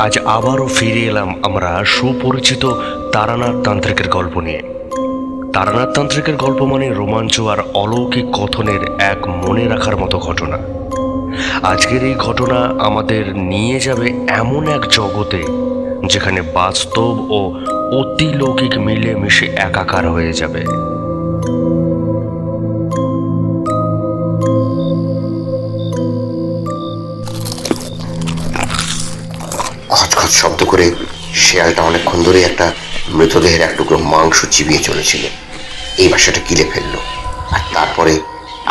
আজ আবারও ফিরে এলাম আমরা সুপরিচিত তারানাথ তান্ত্রিকের গল্প নিয়ে। তারানাথ তান্ত্রিকের গল্প মানে রোমাঞ্চ আর অলৌকিক কথনের এক মনে রাখার মতো ঘটনা। আজকের এই ঘটনা আমাদের নিয়ে যাবে এমন এক জগতে যেখানে বাস্তব ও অতিলৌকিক মিলে মিশে একাকার হয়ে যাবে। খচখচ শব্দ করে শেয়ালটা অনেকক্ষণ ধরে একটা মৃতদেহের এক টুকরো মাংস চিবিয়ে চলেছিল। এইবার সেটা গিলে ফেললো আর তারপরে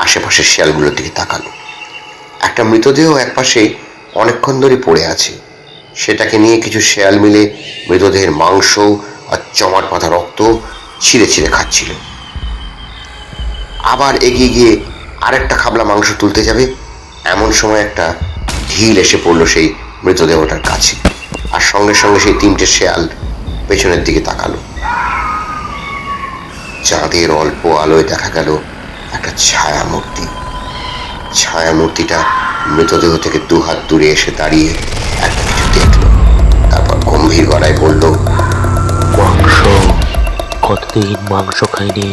আশেপাশের শেয়ালগুলোর দিকে তাকালো। একটা মৃতদেহ একপাশে অনেকক্ষণ ধরে পড়ে আছে। সেটাকে নিয়ে কিছু শেয়াল মিলে মৃতদেহের মাংস আর চমাট পাতা রক্ত ছিঁড়ে ছিঁড়ে খাচ্ছিল। আবার এগিয়ে গিয়ে আরেকটা খাবলা মাংস তুলতে যাবে, এমন সময় একটা ঢিল এসে পড়লো সেই মৃতদেহটার কাছে, আর সঙ্গে সঙ্গে সেই তিনটে শেয়াল পেছনের দিকে তাকালো। চাঁদের অল্প আলোয় দেখা গেল একটা ছায়া মূর্তি। ছায়া মূর্তিটা মৃতদেহ থেকে দুহাত দূরে এসে দাঁড়িয়ে একটা কিছু দেখলো, তারপর গম্ভীর গলায় বলল, মাংস, কতদিন মাংস খাইনি।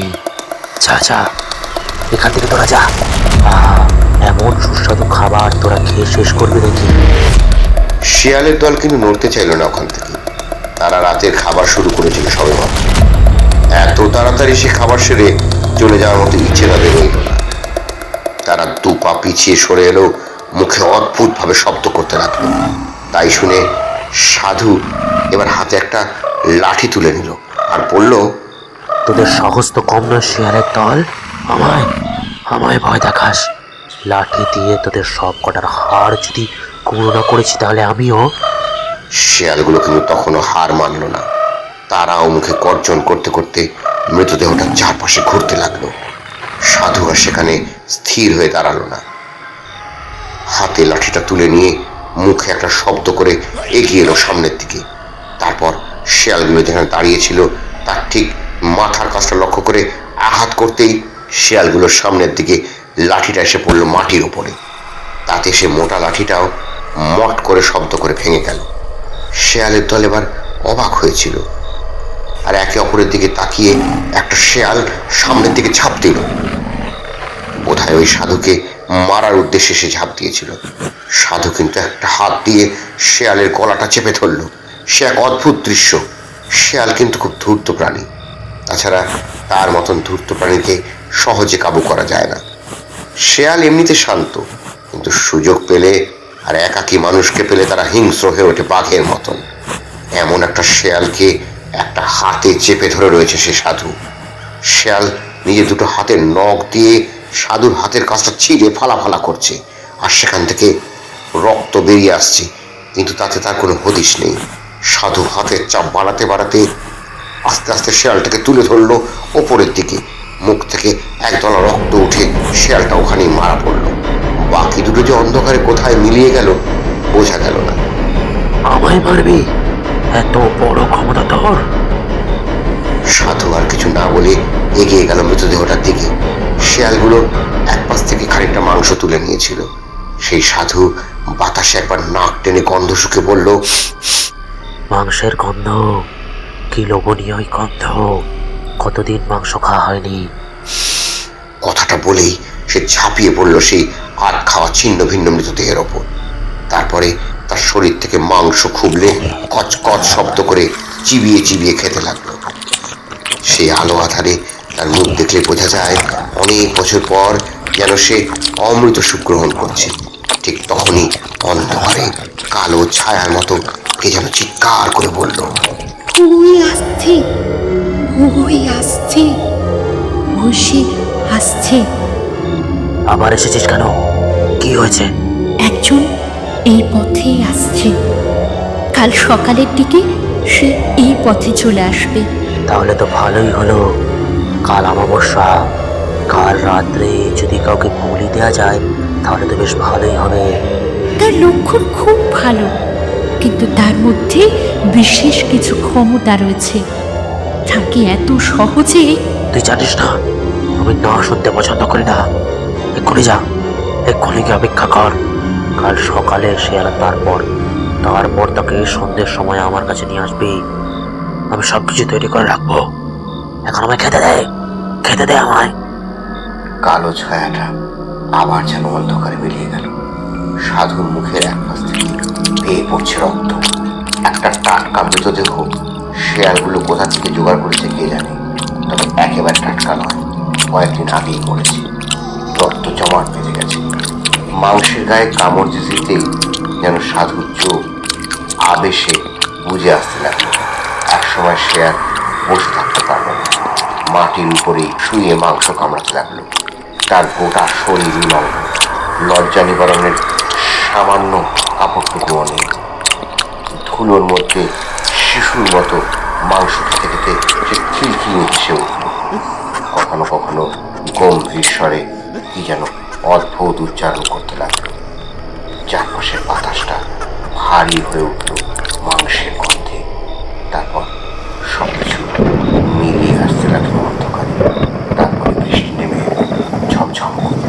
যা যা, এখান থেকে তোরা যা। এমন সুস্বাদু খাবার তোরা খেয়ে শেষ করবি নাকি? শিয়ালের দল কিন্তু নড়তে চাইল না ওখান থেকে। তারা রাতের খাবার শুরু করেছিল সবে মাত্র। এত তাড়াতাড়ি সে খাবার সেরে চলে যাওয়ার মতো ইচ্ছে তাদের রইল না। তারা দু পা পিছিয়ে সরে এলো, মুখে অদ্ভুত ভাবে শব্দ করতে লাগলো। তাই শুনে সাধু এবার হাতে একটা লাঠি তুলে নিল আর বলল, তোদের সাহস তো কম নয় শিয়ালের দল, আমায় আমায় ভয় দেখাস। লাঠি দিয়ে তোদের সব কটার হাড় যদি গুঁড়ো না করেছি তাহলে আমিও। শিয়ালগুলো কিন্তু তখনও হার মানল না। তারাও মুখে গর্জন করতে করতে মৃতদেহটার চারপাশে ঘুরতে লাগলো। সাধু আর সেখানে স্থির হয়ে দাঁড়ালো না। হাতে লাঠিটা তুলে নিয়ে মুখে একটা শব্দ করে এগিয়ে এলো সামনের দিকে। তারপর শিয়ালগুলো যেখানে দাঁড়িয়েছিল তার ঠিক মাথার কাছটা লক্ষ্য করে আঘাত করতেই শিয়ালগুলোর সামনের দিকে লাঠিটা এসে পড়লো মাটির উপরে। তাতে সে মোটা লাঠিটাও মট করে শব্দ করে ভেঙে গেল। শেয়ালের দল এবার অবাক হয়েছিল, আর একে অপরের দিকে তাকিয়ে একটা শেয়াল সামনের দিকে ঝাঁপ দিল। বোধহয় ওই সাধুকে মারার উদ্দেশ্যে সে ঝাঁপ দিয়েছিল। সাধু কিন্তু একটা হাত দিয়ে শেয়ালের গলাটা চেপে ধরল। সে এক অদ্ভুত দৃশ্য। শেয়াল কিন্তু খুব ধূর্ত প্রাণী, তাছাড়া তার মতন ধূর্ত প্রাণীকে সহজে কাবু করা যায় না। শেয়াল এমনিতে শান্ত, কিন্তু সুযোগ পেলে আর একাকী মানুষকে পেলে তারা হিংস্র হয়ে ওঠে বাঘের মতন। এমন একটা শেয়ালকে একটা হাতে চেপে ধরে রয়েছে সে সাধু। শেয়াল নিজে দুটো হাতের নখ দিয়ে সাধুর হাতের কাছটা ছিঁড়ে ফালা করছে, আর সেখান থেকে রক্ত বেরিয়ে আসছে, কিন্তু তাতে তার কোনো হদিশ নেই। সাধু হাতের চাপ বাড়াতে আস্তে আস্তে শেয়ালটাকে তুলে ধরলো ওপরের দিকে। মুখ থেকে একদলা রক্ত উঠে শেয়ালটা ওখানেই মারা পড়লো। বাকি দুটো যে অন্ধকারে কোথায় মিলিয়ে গেল বোঝা গেল না। আমায় মারবি? এত বড় ক্ষমতা তোর? সাধু আর কিছু না বলে এগিয়ে গেল মৃতদেহটার দিকে। শেয়ালগুলো এক পাশ থেকে খানিকটা মাংস তুলে নিয়েছিল। সেই সাধু বাতাসে একবার নাক টেনে গন্ধ শুকে বলল, মাংসের গন্ধ, কি লোভনীয় ওই গন্ধ। কতদিন মাংস খাওয়া হয়নি। কথাটা বলেই সে ঝাঁপিয়ে পড়ল সেই আর খাওয়া ছিন্ন ভিন্ন মৃতদেহের ওপর। তারপরে তার শরীর থেকে মাংস খুবলে কচকচ শব্দ করে চিবিয়ে খেতে লাগলো। সেই আলো আধারে তার মুখ দেখলে বোঝা যায় অনেক বছর পর যেন সে অমৃত সুখ গ্রহণ করছে। ঠিক তখনই অন্ধকারে কালো ছায়ার মতো কে যেন চিৎকার করে বলল, আসছে। আবার এসেছিস কেন? কি হয়েছে? একজন এই পথেই আসছে। কাল সকালের দিকে সে এই পথে চলে আসবে। তাহলে তো ভালোই হলো। কাল অমাবস্যা, কাল রাত্রে যদি কাউকে বলি দেওয়া যায় তাহলে তো বেশ ভালোই হবে। তার লক্ষণ খুব ভালো, কিন্তু তার মধ্যে বিশেষ কিছু ক্ষমতা রয়েছে। তাকে এত সহজে। তুই জানিস না আমি না শুনতে পছন্দ করি না। এক্ষুনি যা, এক্ষুনি গিয়ে অপেক্ষা কর। কাল সকালে শেয়াল তারপর তারপর তাকে সন্ধ্যের সময় আমার কাছে নিয়ে আসবি। আমি সবকিছু তৈরি করে রাখবো। এখন আমায় খেতে দে আমায়। কালো ছায়াটা আবার যেন অন্ধকারে মিলিয়ে গেল। সাধুর মুখের এক পাশ থেকে বেয়ে পড়ছে রক্ত। একটা টাটকা মৃতদেহ। শেয়ালগুলো কোথা থেকে জোগাড় করেছে কে জানে, তবে একেবারে টাটকা নয়, কয়েকদিন আগেই মরেছে। রক্ত জমাট বেঁধে গেছে। মাংসের গায়ে কামড় দিতেই যেন সাধুর চোখ আবেশে বুঝে আসতে লাগলো। একসময় সে আর বসে থাকতে পারল না, মাটির উপরেই শুয়ে মাংস কামড়াতে লাগলো। তার গোটা শরীর উলঙ্গ, লজ্জা নিবারণের সামান্য কাপড়টুকুও নেই। ধুলোর মধ্যে শিশুর মতো মাংস খেতে খেতে সে খিলখিলিয়ে হেসে উঠল। কখনো কখনো গম্ভীর স্বরে কি যেন অদ্ভুত উচ্চারণ করতে লাগলো। চারপাশের বাতাসটা ভারী হয়ে উঠল মাংসের গন্ধে। তারপর সবকিছু মিলিয়ে আসতে লাগলো অন্ধকারে। তারপরে বৃষ্টি নেমে ঝমঝম করল।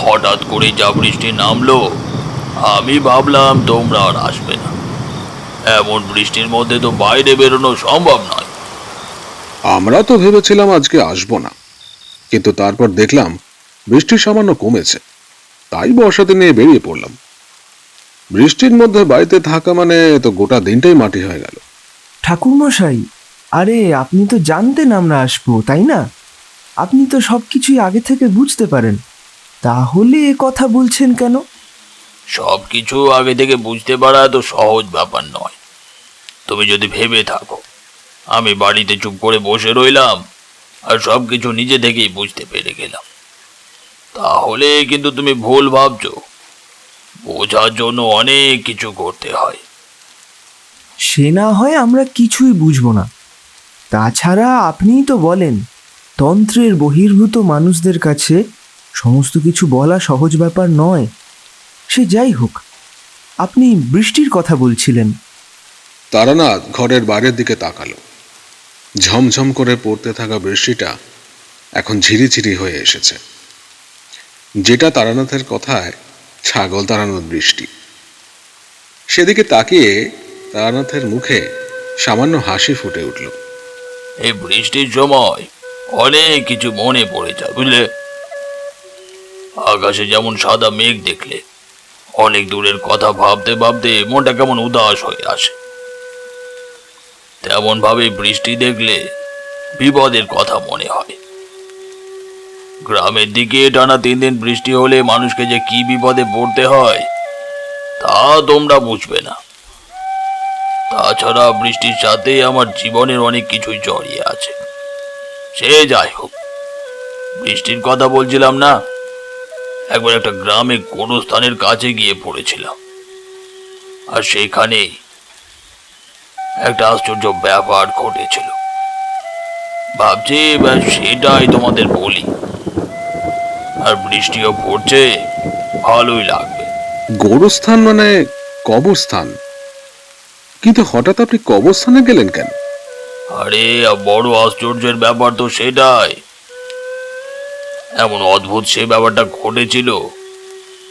হঠাৎ করে যা বৃষ্টি নামলো, আমি ভাবলাম তোমরা আর আসবে না। এমন বৃষ্টির মধ্যে তো বাইরে বেরোনো সম্ভব নয়। আমরা তো ভেবেছিলাম আজকে আসবো না, কিন্তু তারপর দেখলাম বৃষ্টি সামান্য কমেছে, তাই বর্ষাতে নিয়ে বেরিয়ে পড়লাম। বৃষ্টির মধ্যে বাড়িতে থাকা মানে তো গোটা দিনটাই মাটি হয়ে গেল। ঠাকুরমশাই, আরে আপনি তো জানতেন আমরা আসবো, তাই না? আপনি তো সব কিছুই আগে থেকে বুঝতে পারেন, তাহলে এ কথা বলছেন কেন? সব কিছু আগে থেকে বুঝতে পারা তো সহজ ব্যাপার নয়। তুমি যদি ভেবে থাকো আমি বাড়িতে চুপ করে বসে রইলাম আর সব কিছু নিজে থেকেই বুঝতে পেরে গেলাম, তাহলে কিন্তু তুমি ভুল ভাবছো। বোঝার জন্য অনেক কিছু করতে হয়। সে না হয় আমরা কিছুই বুঝবো না। তাছাড়া আপনিই তো বলেন, তন্ত্রের বহির্ভূত মানুষদের কাছে সমস্ত কিছু বলা সহজ ব্যাপার নয়। সে যাই হোক, আপনি বৃষ্টির কথা বলছিলেন। তারানাথ ঘরের বাইরের দিকে তাকালো। ঝমঝম করে পড়তে থাকা বৃষ্টিটা এখন ঝিরিঝিরি হয়ে এসেছে, যেটা তারানাথের কথায় ছাগল তারানোর বৃষ্টি। সেদিকে তাকিয়ে তারানাথের মুখে সামান্য হাসি ফুটে উঠল। এই বৃষ্টির সময় অনেক কিছু মনে পড়ে যায়, বুঝলে? আকাশে যেমন সাদা মেঘ দেখলে অনেক দূরের কথা ভাবতে ভাবতে মনটা কেমন উদাস হয়ে আসে, তেমন ভাবে বৃষ্টি দেখলে বিপদের কথা মনে হয়। গ্রামের দিকে টানা 3 দিন বৃষ্টি হলে মানুষকে যে কি বিপদে পড়তে হয় তা তোমরা বুঝবে না। তাছাড়া বৃষ্টির সাথে আমার জীবনের অনেক কিছুই জড়িয়ে আছে। সে যাই হোক, বৃষ্টির কথা বলছিলাম না, একবার একটা গ্রামে গোরস্থানের কাছে গিয়ে পড়েছিলাম, আর সেখানে একটা আশ্চর্য ব্যাপার ঘটেছিল। ভাবছি সেটাই তোমাদের বলি, আর বৃষ্টিও পড়ছে, ভালোই লাগবে। গোরস্থান মানে কবরস্থান? কিন্তু হঠাৎ আপনি কবরস্থানে গেলেন কেন? আরে বড় আশ্চর্যের ব্যাপার তো সেটাই। এমন অদ্ভুত সে ব্যাপারটা ঘটেছিল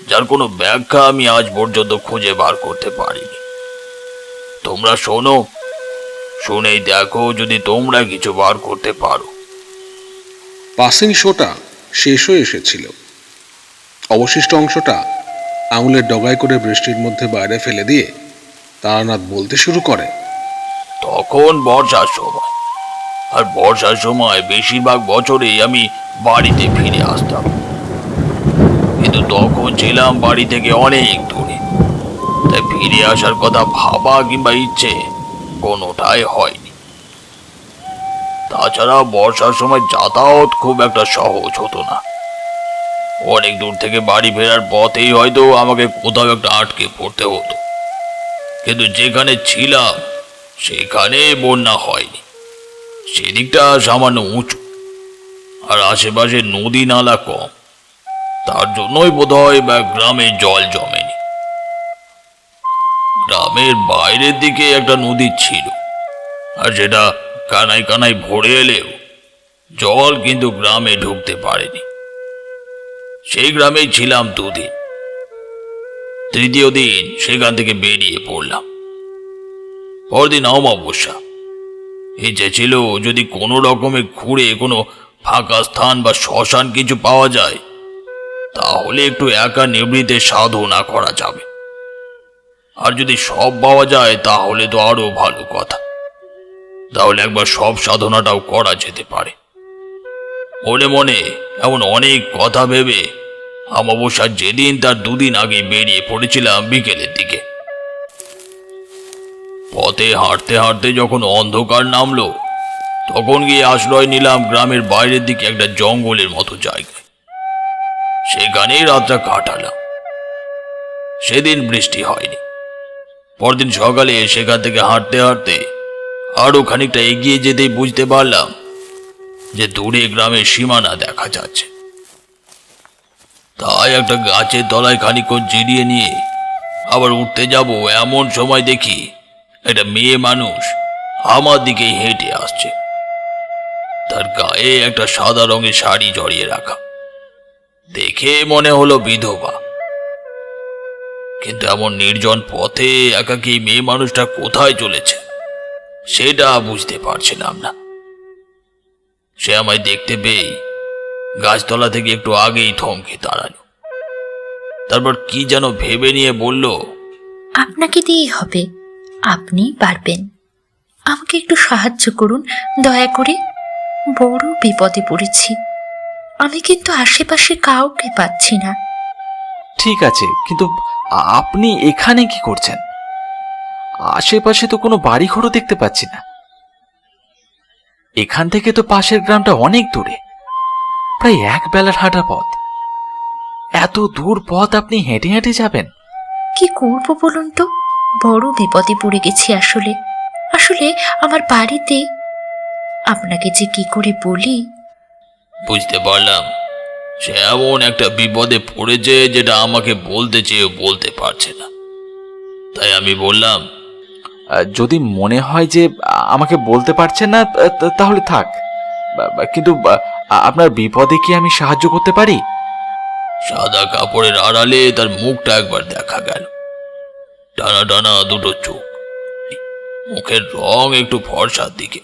যার কোনো ব্যাখ্যা আমি আজ পর্যন্ত খুঁজে বার করতে পারিনি। তোমরা শোনো, শুনেই দেখো যদি তোমরা কিছু বার করতে পারো। পাসিং শোটা শেষ হয়ে এসেছিল। অবশিষ্ট অংশটা আঙুলের ডগায় করে বৃষ্টির মধ্যে বাইরে ফেলে দিয়ে তারানাথ বলতে শুরু করে। তখন বর্ষার সময়, আর বর্ষার সময় বেশিরভাগ বছরেই আমি বাড়িতে ফিরে আসতাম, কিন্তু তখন ছিলাম বাড়ি থেকে অনেক দূরে, তাই ফিরে আসার কথা ভাবা কিংবা ইচ্ছে কোনোটাই হয়নি। তাছাড়া বর্ষার সময় যাতায়াত খুব একটা সহজ হতো না। অনেক দূর থেকে বাড়ি ফেরার পথেই হয়তো আমাকে কোথাও একটা আটকে পড়তে হতো, কিন্তু যেখানে ছিলাম সেখানে বন্যা হয়নি। সেদিকটা সামান্য উঁচু, আর আশেপাশে নদী নালা কম, তার জন্যই বোধহয় গ্রামে জল জমেনি। গ্রামের বাইরের দিকে একটা নদী ছিল, আর সেটা কানায় কানায় ভরে এলেও জল কিন্তু গ্রামে ঢুকতে পারেনি। সেই গ্রামেই ছিলাম 2 দিন। তৃতীয় দিন সেখান থেকে বেরিয়ে পড়লাম। পরদিন অমাবস্যা। ইচ্ছে ছিল যদি কোনো রকমে ঘুরে কোনো ফাঁকা স্থান বা শ্মশান কিছু পাওয়া যায় তাহলে একটু একা নিবৃত্তে সাধনা করা যাবে, আর যদি সব পাওয়া যায় তাহলে তো আরো ভালো কথা, তাহলে একবার সব সাধনাটাও করা যেতে পারে। মনে মনে এমন অনেক কথা ভেবে অমাবস্যার যেদিন তার দুদিন আগে বেরিয়ে পড়েছিলাম বিকেলের দিকে। পথে হাঁটতে হাঁটতে যখন অন্ধকার নামলো তখন গিয়ে আশ্রয় নিলাম গ্রামের বাইরের দিকে একটা জঙ্গলের মতো জায়গায়। সেখানেই রাতটা কাটালাম। সেদিন বৃষ্টি হয়নি। পরদিন সকালে সেখান থেকে হাঁটতে হাঁটতে আরো খানিকটা এগিয়ে যেতেই বুঝতে পারলাম যে দূরে গ্রামের সীমানা দেখা যাচ্ছে। তাই একটা গাছের তলায় খানিকক্ষণ জিরিয়ে নিয়ে আবার উঠতে যাব এমন সময় দেখি একটা মেয়ে মানুষ আমার দিকেই হেঁটে আসছে। তার গায়ে একটা সাদা রঙের শাড়ি জড়িয়ে রাখা, দেখে মনে হলো বিধবা। কিন্তু এমন নির্জন পথে একাকী মেয়ে মানুষটা কোথায় চলেছে সেটা বুঝতে পারছিলাম না। সে আমায় দেখতে পেয়ে গাছতলা থেকে একটু আগেই থমকে দাঁড়ালো। তারপর কি যেন ভেবে নিয়ে বলল, আপনাকে দিয়েই হবে, আপনিই পারবেন। আমাকে একটু সাহায্য করুন দয়া করে, বড় বিপদে পড়েছি। আমি কিন্তু আশেপাশে কাউকে পাচ্ছি না। ঠিক আছে, কিন্তু আপনি এখানে কি করছেন? আশেপাশে তো কোনো বাড়ি ঘরও দেখতে পাচ্ছি না। এখান থেকে তো পাশের গ্রামটা অনেক দূরে, প্রায় এক বেলার হাঁটা পথ। এত দূর পথ আপনি হেঁটে হেঁটে যাবেন? কি করব বলুন তো, বড় বিপদে পড়ে গেছি আসলে। আসলে আমার বাড়িতে, আপনাকে যে কি করে বলি। বুঝতে পারলাম সে এমন একটা বিপদে পড়েছে যেটা আমাকে বলতে চেয়েও বলতে পারছে না। তাই আমি বললাম, যদি মনে হয় যে আমাকে বলতে পারছেন না তাহলে থাক, কিন্তু আপনার বিপদে কি আমি সাহায্য করতে পারি? সাদা কাপড়ের আড়ালে তার মুখটা একবার দেখা গেল। টানা টানা দুটো চোখ, মুখের রং একটু ফর্সার দিকে,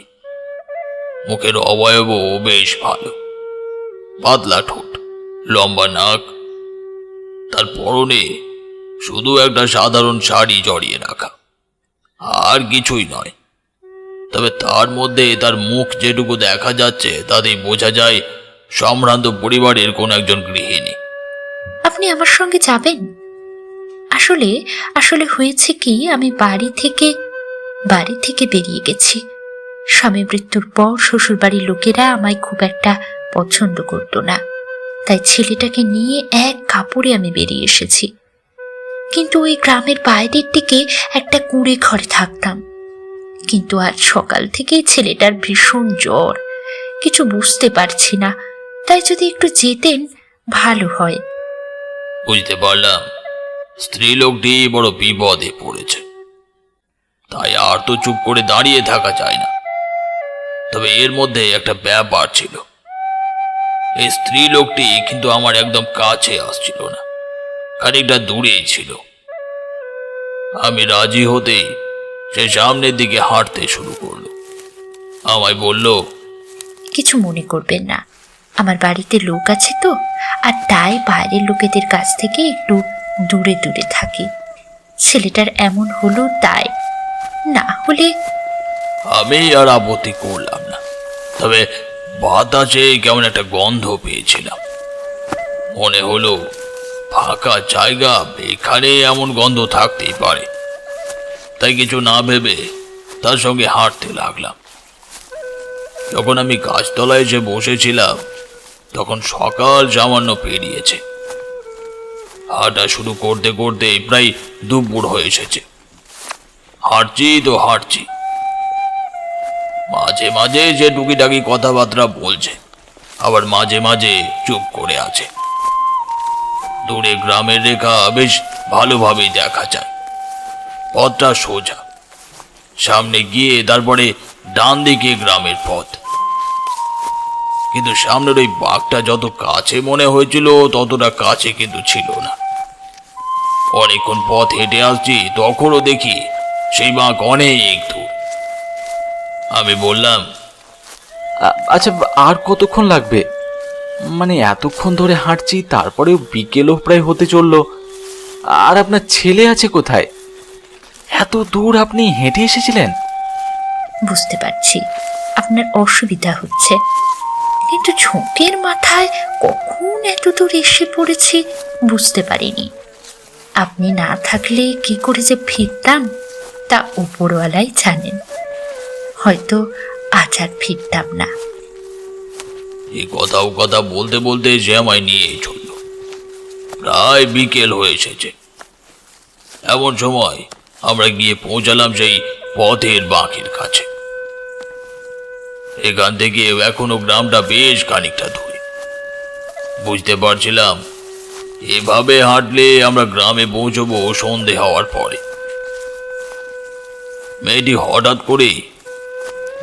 মুখের অবয়বও বেশ ভালো, পাতলা ঠোঁট, লম্বা নাক। তার পরনে শুধু একটা সাধারণ শাড়ি জড়িয়ে রাখা, আর কিছুই নয়। তবে তার মধ্যে তার মুখ যেটুকু দেখা যাচ্ছে তাতেই বোঝা যায় সম্ভ্রান্ত পরিবারের কোন একজন গৃহিণী। আপনি আমার সঙ্গে যাবেন? আসলে আসলে হয়েছে কি, আমি বাড়ি থেকে বেরিয়ে গেছি। স্বামী মৃত্যুর পর শ্বশুরবাড়ির লোকেরা আমায় খুব একটা পছন্দ করতো না, তাই ছেলেটাকে নিয়ে এক কাপড়ে আমি বেরিয়ে এসেছি। কিন্তু ওই গ্রামের বাইরের দিকে একটা কুঁড়ে ঘরে থাকতাম। কিন্তু আজ সকাল থেকেই ছেলেটার ভীষণ জ্বর, কিছু বুঝতে পারছি না। তাই যদি একটু যেতেন ভালো হয়। বুঝতে পারলাম স্ত্রী লোকটি বড় বিপদে পড়েছে, তাই আর তো চুপ করে দাঁড়িয়ে থাকা যায় না। তবে এর মধ্যে একটা ব্যাপার ছিল, এই স্ত্রী লোকটি কিন্তু আমার একদম কাছে আসছিল না, খানিকটা দূরেই ছিল। আমি রাজি হতেই সে সামনের দিকে হাঁটতে শুরু করলো। আমায় বলল, কিছু মনে করবেন না, আমার বাড়িতে লোক আছে তো, আর তাই বাইরের লোকেদের কাছ থেকে একটু দূরে দূরে থাকি। ছেলেটার এমন হলো তাই, না হলে। আমি আর আপত্তি করলাম না, তবে বাতাসে কেমন একটা গন্ধ পেয়েছিলাম। মনে হলো ফাঁকা জায়গা, এখানে এমন গন্ধ থাকতেই পারে। তাই কিছু না ভেবে তার সঙ্গে হাঁটতে লাগলাম। যখন আমি গাছতলায় এসে বসেছিলাম তখন সকাল সামান্য পেরিয়েছে। হাঁটা শুরু করতে করতে প্রায় দুপুর হয়ে এসেছে। হাঁটছি তো হাঁটছি, মাঝে মাঝে যে টুকিটাকি কথাবার্তা বলছে, আবার মাঝে মাঝে চুপ করে আছে। দূরে গ্রামের রেখা বেশ ভালোভাবেই দেখা যায়। পথটা সোজা, সামনে গিয়ে তারপরে ডান দিকে গ্রামের পথ। কিন্তু সামনের ওই বাঘটা যত কাছে মনে হয়েছিল ততটা কাছে কিন্তু ছিল না। অনেকক্ষণ পথ হেঁটে আসছি, তখনও দেখি সেই বাঁক অনেক দূর। আমি বললাম, আচ্ছা, আর কতক্ষণ লাগবে? মানে এতক্ষণ ধরে হাঁটছি, তারপরেও বিকেলও প্রায় হতে চললো। আর আপনার ছেলে আছে কোথায়? এত দূর আপনি হেঁটে এসেছিলেন? বুঝতে পারছি আপনার অসুবিধা হচ্ছে, কিন্তু ঝোঁকের মাথায় কখন এত দূর এসে পড়েছি বুঝতে পারিনি। আপনি না থাকলে কি করে যে ফিরতাম তা উপরওয়ালাই জানেন। হয়তো আজ আর ফিরতাম না। এই কথা বলতে বলতে সে আমায় নিয়ে চলল। প্রায় বিকেল হয়ে এসেছে। এমন সময় আমরা গিয়ে পৌঁছালাম সেই পথের বাঁকের কাছে। এখান থেকে এখনো গ্রামটা বেশ খানিকটা দূরে। বুঝতে পারছিলাম এভাবে হাঁটলে আমরা গ্রামে পৌঁছবো সন্ধে হওয়ার পরে। মেয়েটি হঠাৎ করে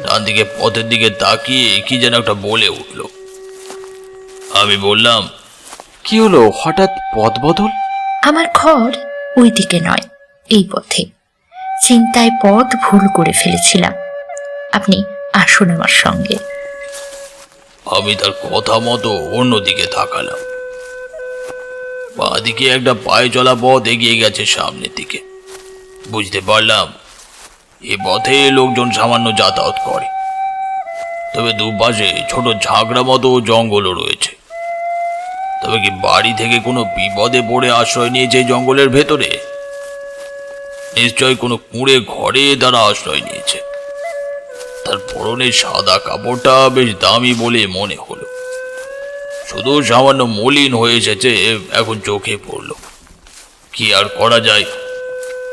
ডান দিকে পথের দিকে তাকিয়ে কি যেন একটা বলে উঠল। আমি বললাম, কি হলো, হঠাৎ পথ বদল? আমার ঘর ওই দিকে নয়, এই পথে। চিন্তায় পথ ভুল করে ফেলেছিলাম। আপনি আসুন আমার সঙ্গে। আমি তার কথা মতো অন্যদিকে তাকালাম। বাঁদিকে একটা পায়ে চলা পথ এগিয়ে গেছে সামনের দিকে। বুঝতে পারলাম এ পথে লোকজন সামান্য যাতায়াত করে, তবে দুপাশে ছোট ঝাঁকড়া মতো জঙ্গলও রয়েছে। তবে কি বাড়ি থেকে কোনো বিপদে পড়ে আশ্রয় নিয়েছে জঙ্গলের ভেতরে? নিশ্চয় কোনো কুঁড়ে ঘরে তারা আশ্রয় নিয়েছে। তার পরনের সাদা কাপড়টা বেশ দামি বলে মনে হলো। শুধু সামান্য মলিন হয়ে এসেছে, এখন চোখে পড়ল। কি আর করা যায়,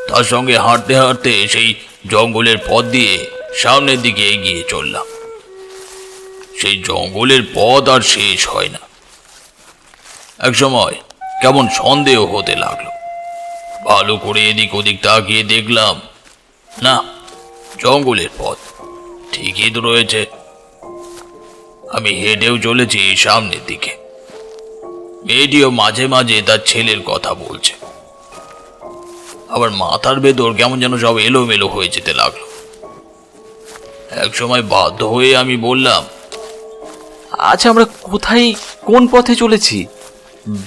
তার সঙ্গে হাঁটতে হাঁটতে সেই জঙ্গলের পথ দিয়ে সামনের দিকে এগিয়ে চললাম। সেই জঙ্গলের পথ আর শেষ হয় না। একসময় কেমন সন্দেহ হতে লাগলো। ভালো করে এদিক ওদিক তাকিয়ে দেখলাম, না, জঙ্গলের পথ ঠিকই তো রয়েছে। আমি হেঁটেও চলেছি সামনের দিকে। মেয়েটিও মাঝে মাঝে তার ছেলের কথা বলছে। আবার মাথার ভেতর কেমন যেন সব এলোমেলো হয়ে যেতে লাগলো। একসময় বাধ্য হয়ে আমি বললাম, আচ্ছা, আমরা কোথায়, কোন পথে চলেছি?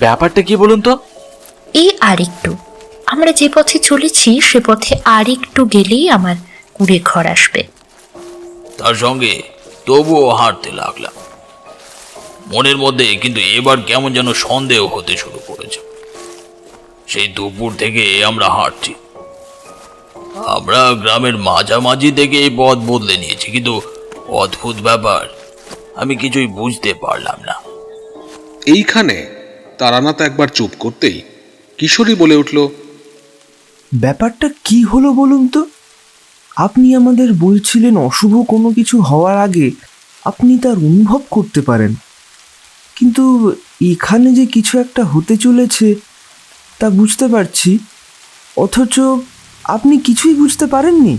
ব্যাপারটা কি বলুন তো? এই আরেকটু, আমরা যে পথে চলেছি সে পথে আরেকটু গেলেই আমার কুড়ে ঘর আসবে। তার সঙ্গে তবুও হাঁটতে লাগলাম। মনের মধ্যে কিন্তু এবার কেমন যেন সন্দেহ হতে শুরু করেছে। সেই দুপুর থেকে আমরা হাঁটছি। আমরা গ্রামের মাঝামাঝি থেকে এই পথ বদলে নিয়েছি, কিন্তু অদ্ভুত ব্যাপার, আমি কিছুই বুঝতে পারলাম না। এইখানে তারানাথ একবার চুপ করতেই কিশোরী বলে উঠল, ব্যাপারটা কি হলো বলুন তো? আপনি আমাদের বলছিলেন অশুভ কোনো কিছু হওয়ার আগে আপনি তার অনুভব করতে পারেন, কিন্তু এখানে যে কিছু একটা হতে চলেছে তা বুঝতে পারছি, অথচ আপনি কিছুই বুঝতে পারেননি।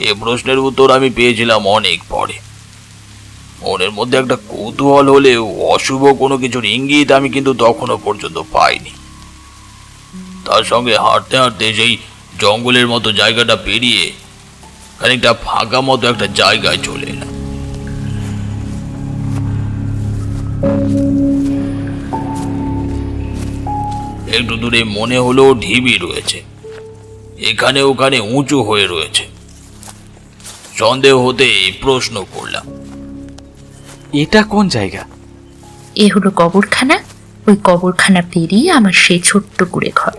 এ প্রশ্নের উত্তর আমি পেয়েছিলাম অনেক পরে। মনের মধ্যে একটা কৌতূহল হলেও অশুভ কোনো কিছুর ইঙ্গিত আমি কিন্তু তখনও পর্যন্ত পাইনি। তার সঙ্গে হাঁটতে হাঁটতে সেই জঙ্গলের মতো জায়গাটা পেরিয়ে খানিকটা ফাঁকা মতো একটা জায়গায় চলে এলাম। একটু দূরে মনে হলো ঢিবি রয়েছে, এখানে ওখানে উঁচু হয়ে রয়েছে। সন্দেহ হতে প্রশ্ন করলাম, এটা কোন জায়গা? এ হলো কবরখানা। ওই কবরখানা পেরিয়ে আমার সেই ছোট্ট কুড়ে ঘর।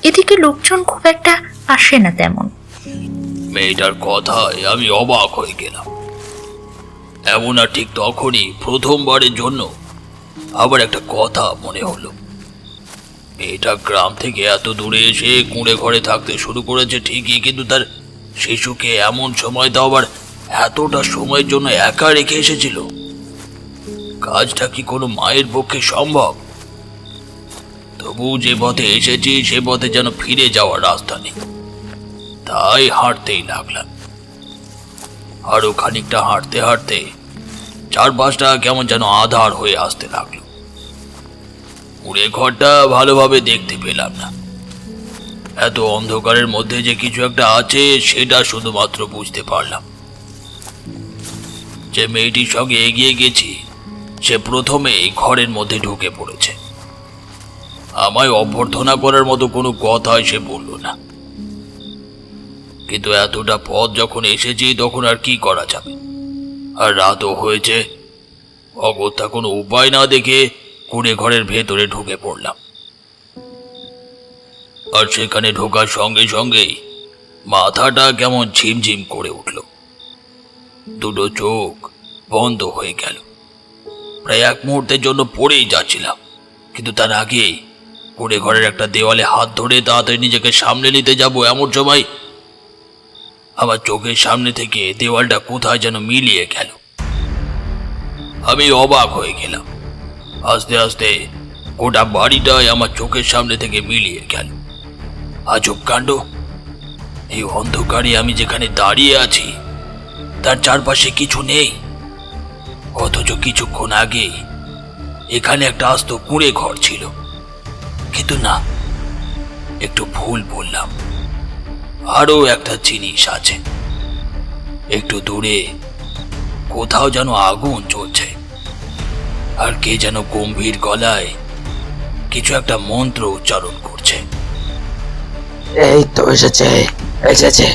এদিকে লোকজন খুব একটা আসে না তেমন। মেয়েটার কথায় আমি অবাক হয়ে গেলাম। এমন আর ঠিক তখনই প্রথমবারের জন্য আবার একটা কথা মনে হলো। মেয়েটা গ্রাম থেকে এত দূরে এসে কুঁড়ে ঘরে থাকতে শুরু করেছে ঠিকই, কিন্তু তার শিশুকে এমন সময় তো আবার এতটা সময়ের জন্য একা রেখে এসেছিল। কাজটা কি কোনো মায়ের পক্ষে সম্ভব? তবু যে পথে এসেছি সে পথে যেন ফিরে যাওয়ার রাস্তা নেই, তাই হাঁটতেই লাগলাম। আরো খানিকটা হাঁটতে হাঁটতে চারপাশটা কেমন যেন আধার হয়ে আসতে লাগলো। কুড়ে ঘরটা ভালোভাবে দেখতে পেলাম না। এত অন্ধকারের মধ্যে যে কিছু একটা আছে সেটা শুধুমাত্র বুঝতে পারলাম। যে মেয়েটির সঙ্গে এগিয়ে গেছি সে প্রথমেই ঘরের মধ্যে ঢুকে পড়েছে। আমায় অভ্যর্থনা করার মতো কোনো কথাই সে বলল না, কিন্তু এতটা পথ যখন এসেছি তখন আর কি করা যাবে। আর রাতও হয়েছে, অগত্যা কোনো উপায় না দেখে কুড়ে ঘরের ভেতরে ঢুকে পড়লাম। আর সেখানে ঢোকার সঙ্গে সঙ্গেই মাথাটা কেমন ঝিমঝিম করে উঠল, দুটো চোখ বন্ধ হয়ে গেল। প্রায় এক মুহূর্তের জন্য পড়েই যাচ্ছিলাম, কিন্তু তার আগে কুড়ে ঘরের একটা দেওয়ালে হাত ধরে তাড়াতাড়ি নিজেকে সামনে নিতে যাব এমন সময় আমার চোখের সামনে থেকে দেওয়ালটা কোথায় যেন মিলিয়ে গেল। আমি অবাক হয়ে গেলাম। আস্তে আস্তে গোটা বাড়িটাই আমার চোখের সামনে থেকে মিলিয়ে গেল। আজব কাণ্ড, এই অন্ধকারে আমি যেখানে দাঁড়িয়ে আছি তার চারপাশে কিছু নেই, অথচ কিছুক্ষণ আগে এখানে একটা আস্ত কুঁড়ে ঘর ছিল। কিন্তু না, একটু ভুল বললাম, আরো একটা জিনিস আছে। একটু দূরে কোথাও যেন আগুন জ্বলছে, আর কে যেন গম্ভীর গলায় কিছু একটা মন্ত্র উচ্চারণ করছে। এই তো এসেছে,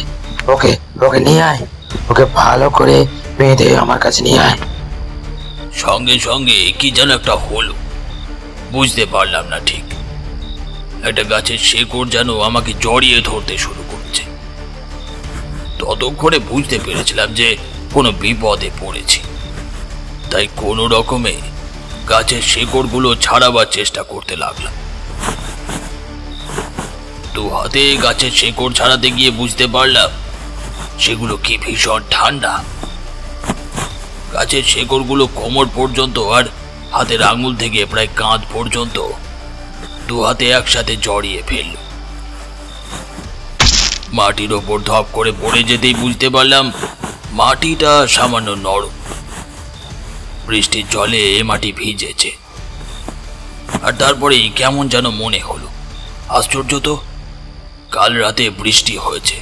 ওকে ওকে নিয়ে আয়, ওকে ভালো করে বেঁধে আমার কাছে নিয়ে আয়। সঙ্গে সঙ্গে কি যেন একটা হলো, বুঝতে পারলাম না ঠিক। একটা গাছের শেকড় যেন আমাকে জড়িয়ে ধরতে শুরু করছে। ততক্ষণে বুঝতে পেরেছিলাম যে কোনো বিপদে পড়েছি, তাই কোনো রকমে গাছের শেকড়গুলো ছাড়াবার চেষ্টা করতে লাগলাম। দু হাতে গাছের শেকড় ছাড়াতে গিয়ে বুঝতে পারলাম সেগুলো কি ভীষণ ঠান্ডা। গাছের শেকড়গুলো কোমর পর্যন্ত আর হাতের আঙুল থেকে প্রায় কাঁধ পর্যন্ত দু হাতে একসাথে জড়িয়ে ফেলল। মাটির ওপর ধপ করে পড়ে যেতেই বুঝতে পারলাম মাটিটা সামান্য নরম, বৃষ্টির জলে মাটি ভিজেছে। আর তারপরেই কেমন যেন মনে হলো, আশ্চর্য তো, কাল রাতে বৃষ্টি হয়েছে,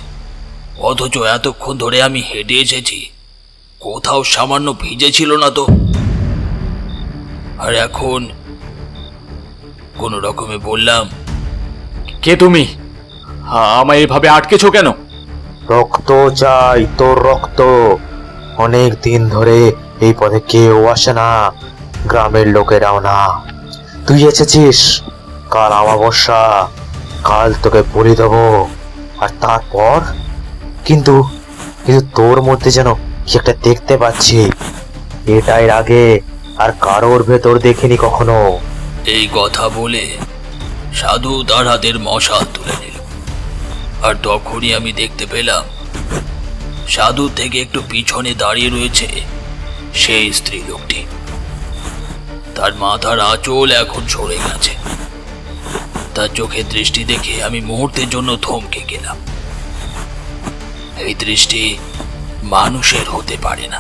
অথচ এতক্ষণ ধরে আমি হেঁটে এসেছি, কোথাও সামান্য ভিজে ছিল না তো। আর এখন কোনো রকমে বললাম, কে তুমি? আমায় এভাবে আটকেছো কেন? রক্ত চাই, তোর রক্ত। অনেক দিন ধরে এই পথে কেউ আসে না, গ্রামের লোকেরাও না। তুই এসেছিস, কাল অমাবস্যা, কাল তোকে বলি দেবো। আর তারপর কিন্তু কিন্তু তোর মধ্যে যেন কি একটা দেখতে পাচ্ছি, এটা এর আগে আর কারোর ভেতর দেখিনি কখনো। এই কথা বলে সাধু তার হাতের মশাল তুলে নিল। আর তখনই আমি দেখতে পেলাম সাধু থেকে একটু পিছনে দাঁড়িয়ে রয়েছে সেই স্ত্রী লোকটি। তার মাথার আঁচল এখন সরে গেছে। তার চোখের দৃষ্টি দেখে আমি মুহূর্তের জন্য থমকে গেলাম। এই দৃষ্টি মানুষের হতে পারে না।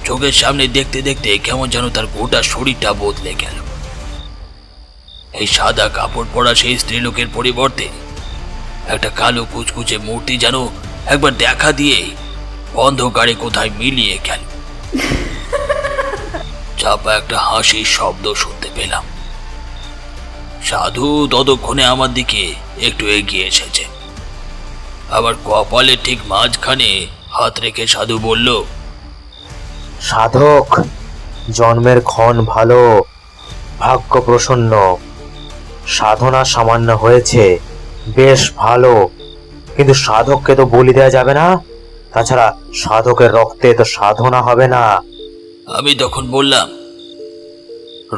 চোখের সামনে দেখতে দেখতে কেমন যেন তার গোটা শরীরটা বদলে গেল। এই সাদা কাপড় পরা সেই স্ত্রীলোকের পরিবর্তে একটা কালো কুচকুচে মূর্তি যেন একবার দেখা দিয়ে অন্ধকারে কোথায় মিলিয়ে গেল। চাপা একটা হাসির শব্দ শুনতে পেলাম। সাধু ততক্ষণে আমার দিকে একটু এগিয়ে এসেছে। আবার কপালের ঠিক মাঝখানে হাত রেখে সাধু বলল, সাধক, জন্মের ক্ষণ ভালো, ভাগ্য প্রসন্ন, সাধনা সামান্য হয়েছে, বেশ ভালো, কিন্তু সাধককে তো বলি দেওয়া যাবে না। তাছাড়া সাধকের রক্তে তো সাধনা হবে না। আমি তখন বললাম,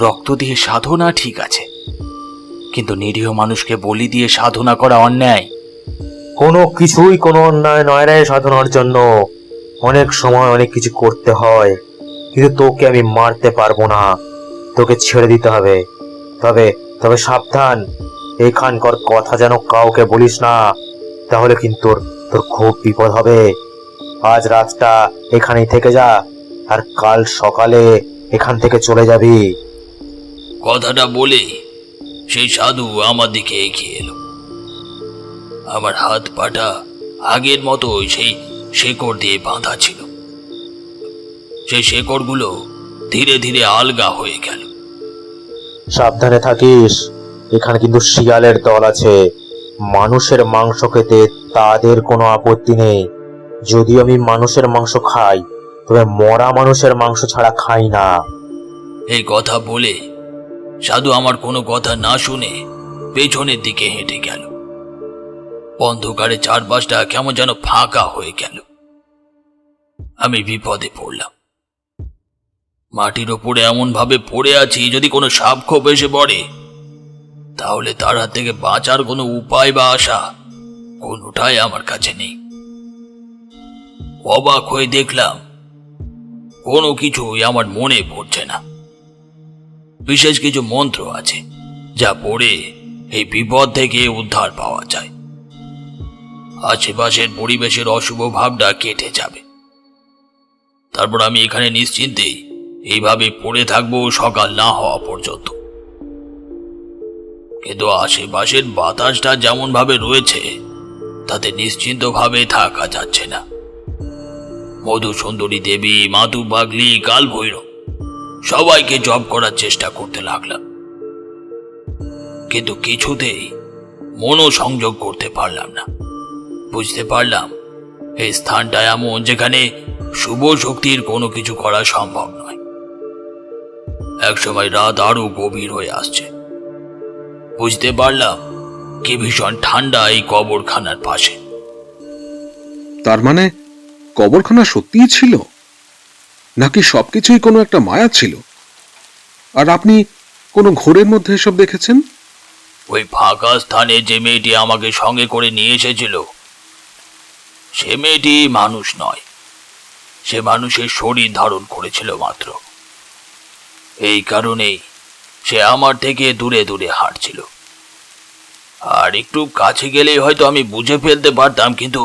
রক্ত দিয়ে সাধনা ঠিক আছে, কিন্তু নিরীহ মানুষকে বলি দিয়ে সাধনা করা অন্যায়। কোনো কিছুই কোনো অন্যায় নয় রে সাধনার জন্য। অনেক সময় অনেক কিছু করতে হয়, কিন্তু তোকে আমি মারতে পারবো না, তোকে ছেড়ে দিতে হবে। তবে তবে সাবধান, এখানকার কথা যেন কাউকে বলিস না, তাহলে কিন্তু তোর তোর খুব বিপদ হবে। আজ রাতটা এখানেই থেকে যা, আর কাল সকালে এখান থেকে চলে যাবি। কথাটা বলে সেই সাধু আমার দিকে এগিয়ে এলো। আমার হাত পাটা আগের মতো সেই শেকড় দিয়ে বাঁধা ছিল। সেই শেকড়গুলো ধীরে ধীরে আলগা হয়ে গেল। সাবধানে থাকিস, এখানে কিন্তু শিয়ালের দল আছে। মানুষের মাংস খেতে তাদের কোনো আপত্তি নেই। যদিও আমি মানুষের মাংস খাই, তবে মরা মানুষের মাংস ছাড়া খাই না। এই কথা বলে সাধু আমার কোনো কথা না শুনে পেছনের দিকে হেঁটে গেল। অন্ধকারে চারপাশটা কেমন যেন ফাঁকা হয়ে গেল। আমি বিপদে পড়লাম। মাটির ওপরে এমন ভাবে পড়ে আছি, যদি কোনো সাপ খোপ এসে পড়ে তাহলে তার হাত থেকে বাঁচার কোনো উপায় বা আশা কোনোটাই আমার কাছে নেই। অবাক হয়ে দেখলাম কোনো কিছুই আমার মনে পড়ছে না। বিশেষ কিছু মন্ত্র আছে যা পড়ে এই বিপদ থেকে উদ্ধার পাওয়া যায়। আশেপাশের পরিবেশের অশুভ ভাবটা কেটে যাবে। তারপর আমি এখানে নিশ্চিন্তে এইভাবে পড়ে থাকবো সকাল না হওয়া পর্যন্ত। কিন্তু আশেপাশের বাতাসটা যেমন ভাবে রয়েছে তাতে নিশ্চিন্ত ভাবে থাকা যাচ্ছে না। মধুসুন্দরী দেবী, মাতু পাগলি, কাল ভৈরব সবাইকে জপ করার চেষ্টা করতে লাগলাম, কিন্তু কিছুতেই মনোসংযোগ করতে পারলাম না। বুঝতে পারলাম এই স্থানটা এমন যেখানে শুভ শক্তির কোনো কিছু করা সম্ভব নয়। একসময় রাত আরো গভীর হয়ে আসছে। বুঝতে পারলাম কি ভীষণ ঠান্ডা এই কবরখানার পাশে। তার মানে কবরখানা সত্যিই ছিল, নাকি সবকিছুই কোনো একটা মায়া ছিল? আর আপনি কোনো ঘোরের মধ্যে এসব দেখেছেন? ওই ফাঁকা স্থানে যে মেয়েটি আমাকে সঙ্গে করে নিয়ে এসেছিল সে মেয়েটি মানুষ নয়, সে মানুষের শরীর ধারণ করেছিল মাত্র। এই কারণেই সে আমার থেকে দূরে দূরে হাঁটছিল। আর একটু কাছে গেলেই হয়তো আমি বুঝে ফেলতে পারতাম, কিন্তু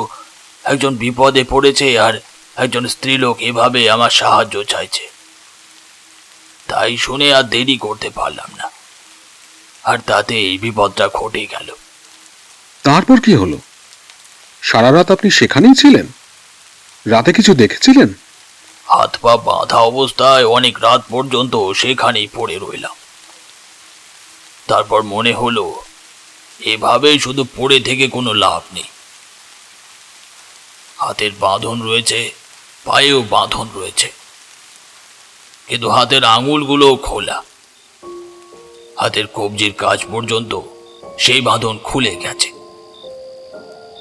একজন বিপদে পড়েছে আর একজন স্ত্রীলোক এভাবে আমার সাহায্য চাইছে। তাই শুনে আর দেরি করতে পারলাম না, আর তাতে এই বিপদটা ঘটে গেল। তারপর কি হলো? সারা রাত আপনি সেখানেই ছিলেন? রাতে কিছু দেখেছিলেন? হাত পা বাঁধা অবস্থায় অনেক রাত পর্যন্ত সেখানেই পড়ে রইলাম। তারপর মনে হলো এভাবে শুধু পড়ে থেকে কোনো লাভ নেই। হাতের বাঁধন রয়েছে, পায়েও বাঁধন রয়েছে, কিন্তু হাতের আঙুলগুলো খোলা। হাতের কবজির কাজ পর্যন্ত সেই বাঁধন খুলে গেছে।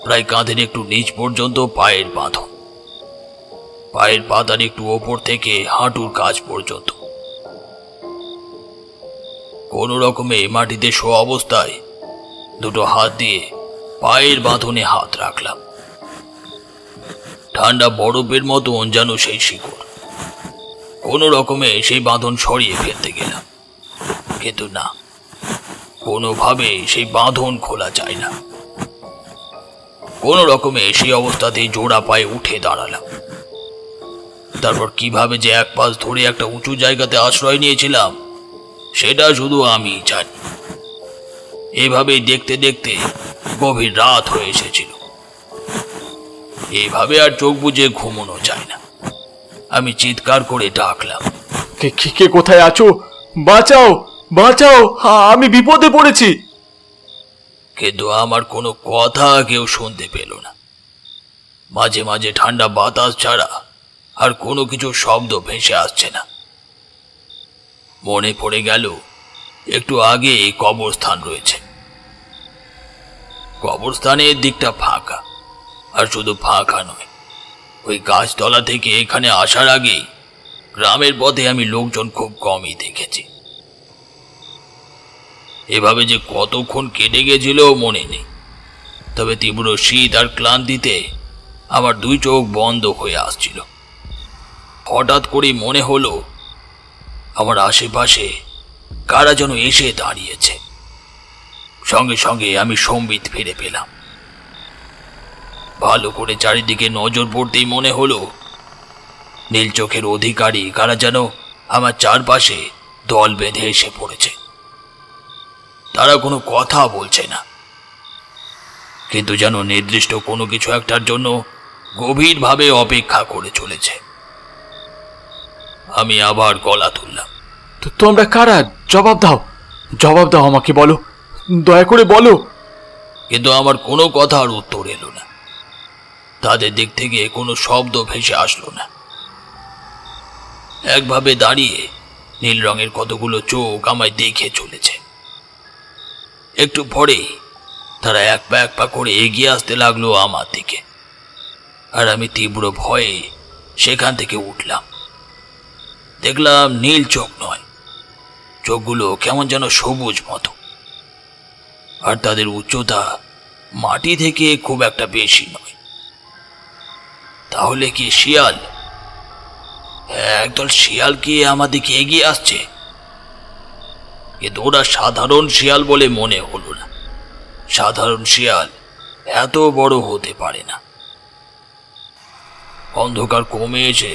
প্রায় কাঁধের একটু নিচ পর্যন্ত পায়ের বাঁধন, পায়ের পাতার একটু ওপর থেকে হাঁটুর কাজ পর্যন্ত। কোনো রকমে মাটিতে শোয়া অবস্থায় দুটো হাত দিয়ে পায়ের বাঁধনে হাত রাখলাম। ঠান্ডা বরফের মতন যেন সেই শিকড়। কোনো রকমে সেই বাঁধন সরিয়ে ফেলতে গেলাম, কিন্তু না, কোনোভাবে সেই বাঁধন খোলা যায় না। কোনো রকমে সেই অবস্থাতেই জোড়া পায়ে উঠে দাঁড়ালাম। তারপর কিভাবে যে এক পাশ ধরে একটা উঁচু জায়গাতে আশ্রয় নিয়েছিলাম সেটা শুধু আমিই জানি। এভাবেই দেখতে দেখতে গভীর রাত হয়ে এসেছিল। এভাবে আর চোখ বুজে ঘুমানো যায় না। আমি চিৎকার করে ডাকলাম, কে কোথায় আছো? বাঁচাও, বাঁচাও, আমি বিপদে পড়েছি। কিন্তু আমার কোনো কথা কেউ শুনতে পেল না। মাঝে মাঝে ঠান্ডা বাতাস ছাড়া আর কোনো কিছু শব্দ ভেসে আসছে না। মনে পড়ে গেল একটু আগে কবরস্থান রয়েছে। কবরস্থানের দিকটা ফাঁকা, আর শুধু ফাঁকা নয়, ওই গাছতলা থেকে এখানে আসার আগে গ্রামের পথে আমি লোকজন খুব কমই দেখেছি। এভাবে যে কতক্ষণ কেটে গেছিল মনে নেই, তবে তীব্র শীত আর ক্লান্তিতে আমার দুই চোখ বন্ধ হয়ে আসছিল। হঠাৎ করেই মনে হলো আমার আশেপাশে কারা যেন এসে দাঁড়িয়েছে। সঙ্গে সঙ্গে আমি সম্বিত ফিরে পেলাম। ভালো করে চারিদিকে নজর পড়তেই মনে হলো নীল চোখের অধিকারী কারা যেন আমার চারপাশে দল বেঁধে এসে পড়েছে। তারা কোনো কথা বলছে না, কিন্তু যেন নির্দিষ্ট কোনো কিছু একটার জন্য গভীরভাবে অপেক্ষা করে চলেছে। আমি আবার গলা তুললাম। তো তোমরা কারা? জবাব দাও, জবাব দাও, আমাকে বলো, দয়া করে বলো। কিন্তু আমার কোনো কথার উত্তর এলো না। তাদের দিক থেকে কোনো শব্দ ভেসে আসলো না। একভাবে দাঁড়িয়ে নীল রঙের কতগুলো চোখ আমায় দেখে চলেছে। একটু পরেই তারা এক পা করে এগিয়ে আসতে লাগলো আমার দিকে, আর আমি তীব্র ভয়ে সেখান থেকে উঠলাম। দেখলাম নীল চোখ নয়, চোখগুলো কেমন যেন সবুজ মতো, আর তাদের উচ্চতা মাটি থেকে খুব একটা বেশি নয়। তাহলে কি শিয়াল? একদল শিয়াল কি আমার দিকে এগিয়ে আসছে? কিন্তু ওরা সাধারণ শিয়াল বলে মনে হলো না। সাধারণ শিয়াল এত বড় হতে পারে না। অন্ধকার কমে এসে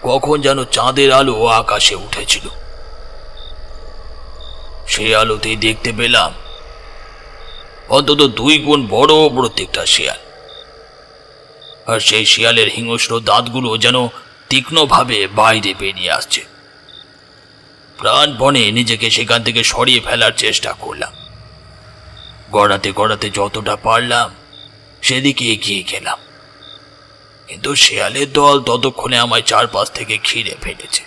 কখন যেন চাঁদের আলো আকাশে উঠেছিল। সেই আলোতেই দেখতে পেলাম অন্তত 2 গুণ বড় প্রত্যেকটা শিয়াল, আর সেই শিয়ালের হিংস্র দাঁতগুলো যেন তীক্ষ্ণভাবে বাইরে বেরিয়ে আসছে। প্রাণপণে নিজেকে সেখান থেকে সরিয়ে ফেলার চেষ্টা করলাম। গড়াতে গড়াতে যতটা পারলাম সেদিকে এগিয়ে গেলাম, কিন্তু শিয়ালের দল ততক্ষণে আমায় চারপাশ থেকে ঘিরে ফেলেছে।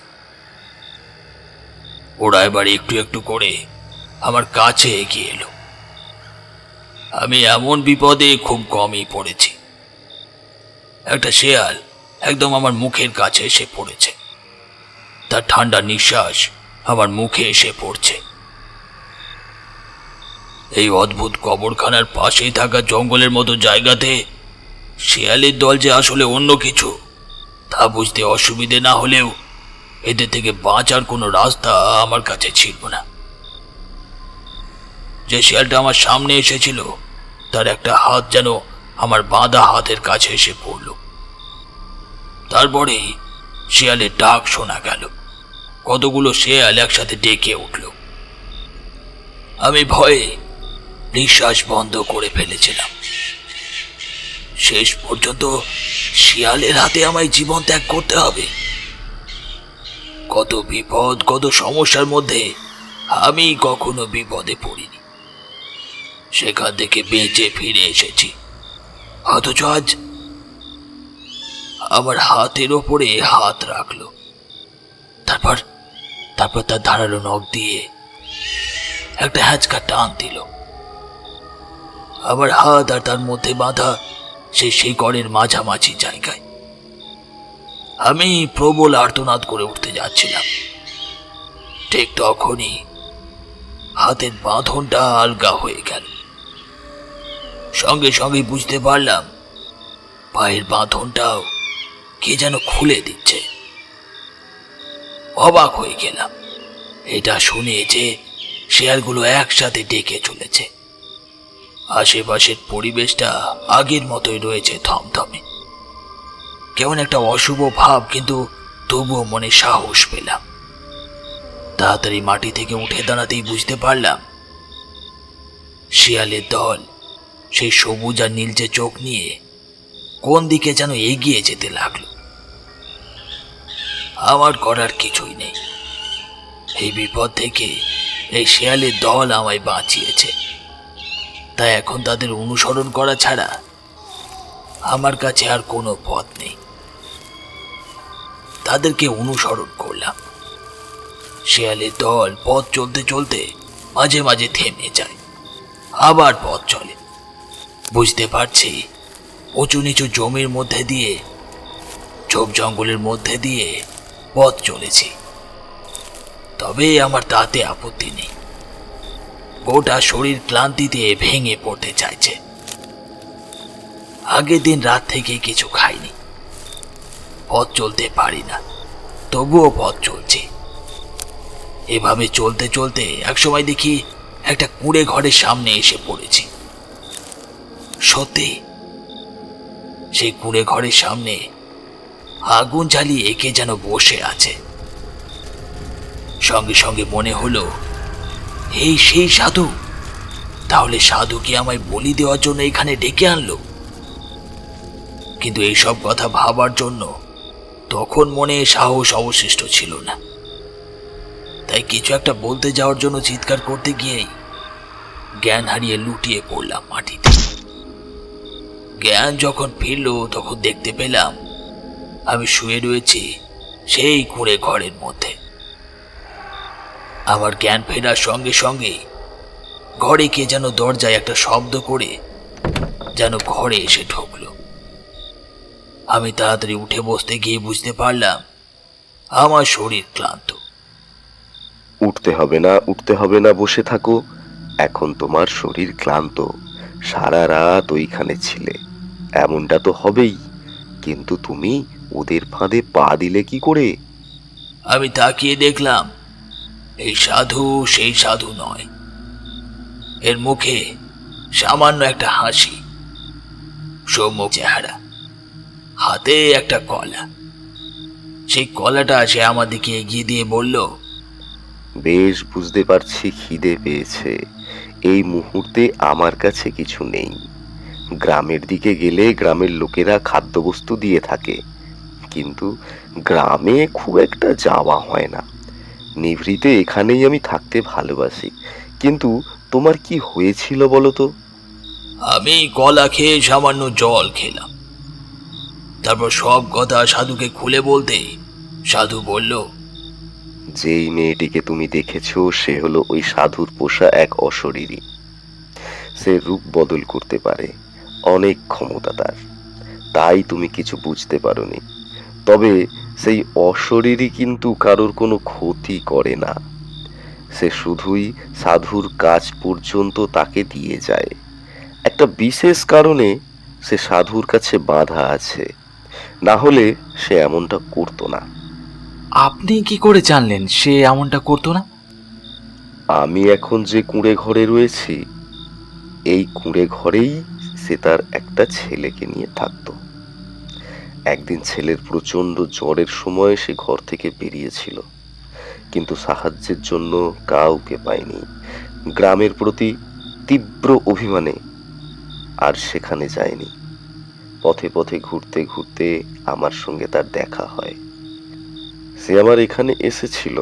ওরা এবার একটু একটু করে আমার কাছে এগিয়ে এলো। আমি এমন বিপদে খুব কমই পড়েছি। একটা শিয়াল একদম আমার মুখের কাছে এসে পড়েছে। তার ঠান্ডা নিঃশ্বাস আমার মুখে এসে পড়ছে। এই অদ্ভুত কবরখানার পাশেই থাকা জঙ্গলের মতো জায়গাতে শিয়ালের দল যে আসলে অন্য কিছু তা বুঝতে অসুবিধে না হলেও এদের থেকে বাঁচার কোনো রাস্তা আমার কাছে ছিল না। যে শিয়ালটা আমার সামনে এসেছিল তার একটা হাত যেন আমার বাঁধা হাতের কাছে এসে পড়ল। তারপরে শিয়ালের ডাক শোনা গেল। কতগুলো শিয়াল একসাথে ডেকে উঠল। আমি ভয়ে নিঃশ্বাস বন্ধ করে ফেলেছিলাম। শেষ পর্যন্ত শিয়ালের হাতে আমায় জীবন ত্যাগ করতে হবে। কত বিপদ, কত সমস্যার মধ্যে আমি কখনো বিপদে পড়িনি। সেখান থেকে বেঁচে ফিরে এসেছি, অথচ আজ আমার হাতের ওপরে হাত রাখলো। তারপর তার ধারালো নখ দিয়ে একটা হ্যাঁচকা টান দিল। আমার হাত আর তার মধ্যে বাঁধা সেই শিকড়ের মাঝামাঝি জায়গায়। আমি প্রবল আর্তনাদ করে উঠতে যাচ্ছিলাম। ঠিক তখনই হাতের বাঁধনটা আলগা হয়ে গেল। সঙ্গে সঙ্গে বুঝতে পারলাম পায়ের বাঁধনটাও কে যেন খুলে দিচ্ছে। অবাক হয়ে গেলাম এটা শুনে যে শিয়ালগুলো একসাথে ডেকে চলেছে। আশেপাশের পরিবেশটা আগের মতোই রয়েছে থমথমে। কেমন একটা অশুভ ভাব, কিন্তু তবুও মনে সাহস পেলাম। তাড়াতাড়ি মাটি থেকে উঠে দাঁড়াতেই বুঝতে পারলাম শিয়ালের দল সেই সবুজ আর নীলচে চোখ নিয়ে কোন দিকে যেন এগিয়ে যেতে লাগলো। আমার করার কিছুই নেই। এই বিপদ থেকে এই শিয়ালের দল আমায় বাঁচিয়েছে, তাই এখন তাদের অনুসরণ করা ছাড়া আমার কাছে আর কোনো পথ নেই। তাদেরকে অনুসরণ করলাম। শিয়ালের দল পথ চলতে চলতে মাঝে মাঝে থেমে যায়, আবার পথ চলে। বুঝতে পারছি উঁচু নিচু জমির মধ্যে দিয়ে, ঝোপ জঙ্গলের মধ্যে দিয়ে পথ চলেছি। তবে আমার তাতে আপত্তি নেই। গোটা শরীর ক্লান্তিতে ভেঙে পড়তে চাইছে। আগের দিন রাত থেকে কিছু খাইনি, পথ চলতে পারি না, তবুও পথ চলছে। এভাবে চলতে চলতে একসময় দেখি একটা কুঁড়ে ঘরের সামনে এসে পড়েছি। সত্যি সেই কুঁড়ে ঘরের সামনে আগুন জ্বালিয়ে একে যেন বসে আছে। সঙ্গে সঙ্গে মনে হলো এই সেই সাধু তাহলে সাধু কি আমায় বলি দেওয়ার জন্য এখানে ডেকে আনলো? কিন্তু এইসব কথা ভাবার জন্য তখন মনে সাহস অবশিষ্ট ছিল না। তাই কিছু একটা বলতে যাওয়ার জন্য চিৎকার করতে গিয়েই জ্ঞান হারিয়ে লুটিয়ে পড়লাম মাটিতে। জ্ঞান যখন ফিরল তখন দেখতে পেলাম আমি শুয়ে রয়েছি সেই কুঁড়ে ঘরের মধ্যে। আমার জ্ঞান ফেরার সঙ্গে সঙ্গে ঘরে কে যেন দরজায় একটা শব্দ করে যেন ঘরে এসে ঢুকলো। আমি তাড়াতাড়ি উঠে বসতে গিয়ে বুঝতে পারলাম আমার শরীর ক্লান্ত। উঠতে হবে না, বসে থাকো। এখন তোমার শরীর ক্লান্ত, সারা রাত ওইখানে ছিলে, এমনটা তো হবেই। কিন্তু তুমি ওদের ফাঁদে পা দিলে কি করে? আমি তাকিয়ে দেখলাম এই সাধু সেই সাধু নয়। এর মুখে সামান্য একটা হাসি, সৌম্য চেহারা, হাতে একটা কলা। সেই কলাটা সে আমার দিকে এগিয়ে দিয়ে বলল, বেশ বুঝতে পারছি খিদে পেয়েছে। এই মুহূর্তে আমার কাছে কিছু নেই। গ্রামের দিকে গেলে গ্রামের লোকেরা খাদ্যবস্তু দিয়ে থাকে, কিন্তু গ্রামে খুব একটা যাওয়া হয় না। নিভৃতে এখানেই আমি থাকতে ভালোবাসি। কিন্তু তোমার কি হয়েছিল বলো তো? আমি কলা খেয়ে সামান্য জল খেলাম। তারপর সব কথা সাধুকে খুলে বলতে সাধু বলল, যেই মেয়েটিকে তুমি দেখেছো সে হলো ওই সাধুর পোষা এক অশরীরী। সে রূপ বদল করতে পারে, অনেক ক্ষমতা তার, তাই তুমি কিছু বুঝতে পারোনি। তবে সেই অশরীরী কিন্তু কারোর কোনো ক্ষতি করে না। সে শুধুই সাধুর কাজ পর্যন্ত তাকে দিয়ে যায়। একটা বিশেষ কারণে সে সাধুর কাছে বাঁধা আছে, না হলে সে এমনটা করতো না। আপনি কি করে জানলেন সে এমনটা করতো না? আমি এখন যে কুঁড়ে ঘরে রয়েছি, এই কুঁড়ে ঘরেই সে তার একটা ছেলেকে নিয়ে থাকতো। একদিন ছেলের প্রচন্ড জ্বরের সময় সে ঘর থেকে বেরিয়েছিল, কিন্তু সাহায্যের জন্য কাউকে পায়নি। গ্রামের প্রতি তীব্র অভিমানে আর সেখানে যায়নি। পথে পথে ঘুরতে ঘুরতে আমার সঙ্গে তার দেখা হয়। সে আমার এখানে এসেছিল,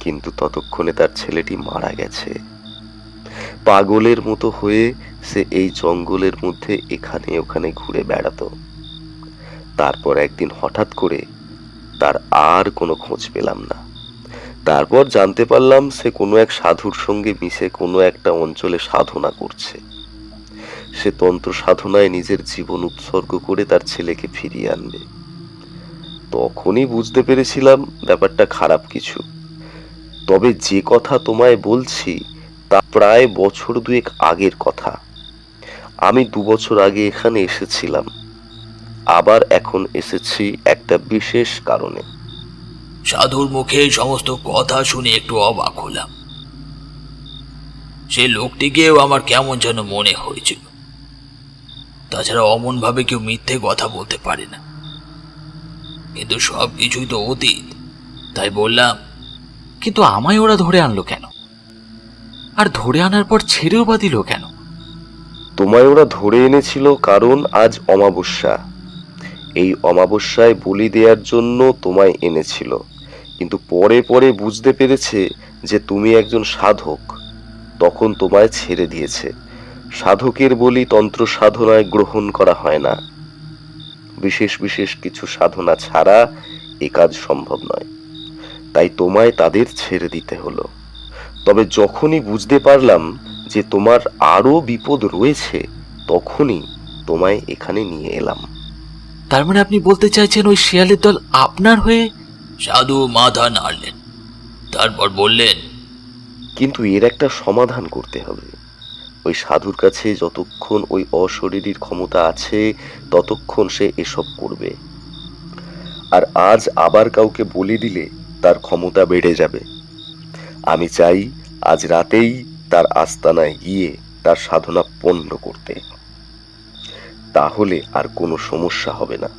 কিন্তু ততক্ষণে তার ছেলেটি মারা গেছে। পাগলের মতো হয়ে সে এই জঙ্গলের মধ্যে এখানে ওখানে ঘুরে বেড়াতো। তারপর একদিন হঠাৎ করে তার আর কোনো খোঁজ পেলাম না। তারপর জানতে পারলাম সে কোনো এক সাধুর সঙ্গে মিশে কোনো একটা অঞ্চলে সাধনা করছে। সে তন্ত্র সাধনায় নিজের জীবন উৎসর্গ করে তার ছেলেকে ফিরিয়ে আনবে। তখনই বুঝতে পেরেছিলাম ব্যাপারটা খারাপ কিছু। তবে যে কথা তোমায় বলছি তা প্রায় বছর দুয়েক আগের কথা। আমি 2 বছর আগে এখানে এসেছিলাম, আবার এখন এসেছি একটা বিশেষ কারণে। সাধুর মুখে সমস্ত কথা শুনে একটু অবাক হলাম। সে লোকটিকেও আমার কেমন যেন মনে হয়েছিল। তাছাড়া অমন ভাবে কেউ মিথ্যে কথা বলতে পারে না। কিন্তু সব কিছুই তো অতীত, তাই বললাম, কিন্তু আমায় ওরা ধরে আনলো কেন? আর ধরে আনার পর ছেড়েও বা দিল কেন? তোমায় ওরা ধরে এনেছিল কারণ আজ অমাবস্যা। এই অমাবস্যায় বলি দেওয়ার জন্য তোমায় এনেছিল, কিন্তু পরে পরে বুঝতে পেরেছে যে তুমি একজন সাধক, তখন তোমায় ছেড়ে দিয়েছে। সাধকের বলি তন্ত্র সাধনায় গ্রহণ করা হয় না। বিশেষ বিশেষ কিছু সাধনা ছাড়া এ কাজ সম্ভব নয়, তাই তোমায় তাদের ছেড়ে দিতে হলো। তবে যখনই বুঝতে পারলাম যে তোমার আরো বিপদ রয়েছে, তখনই তোমায় এখানে নিয়ে এলাম। তার মানে আপনি বলতে চাইছেন ওই শিয়ালের দল আপনার হয়ে? সাধু মাথা নাড়লেন, তারপর বললেন, কিন্তু এর একটা সমাধান করতে হবে। ওই সাধুর কাছে যতক্ষণ ওই অশরীরীর ক্ষমতা আছে ততক্ষণ সে এসব করবে। আর আজ আবার কাউকে বলি দিলে তার ক্ষমতা বেড়ে যাবে। আমি চাই আজ রাতেই তার আস্তানায় গিয়ে তার সাধনা পণ্ড করতে। তাহলে আর কোনো সমস্যা হবে না।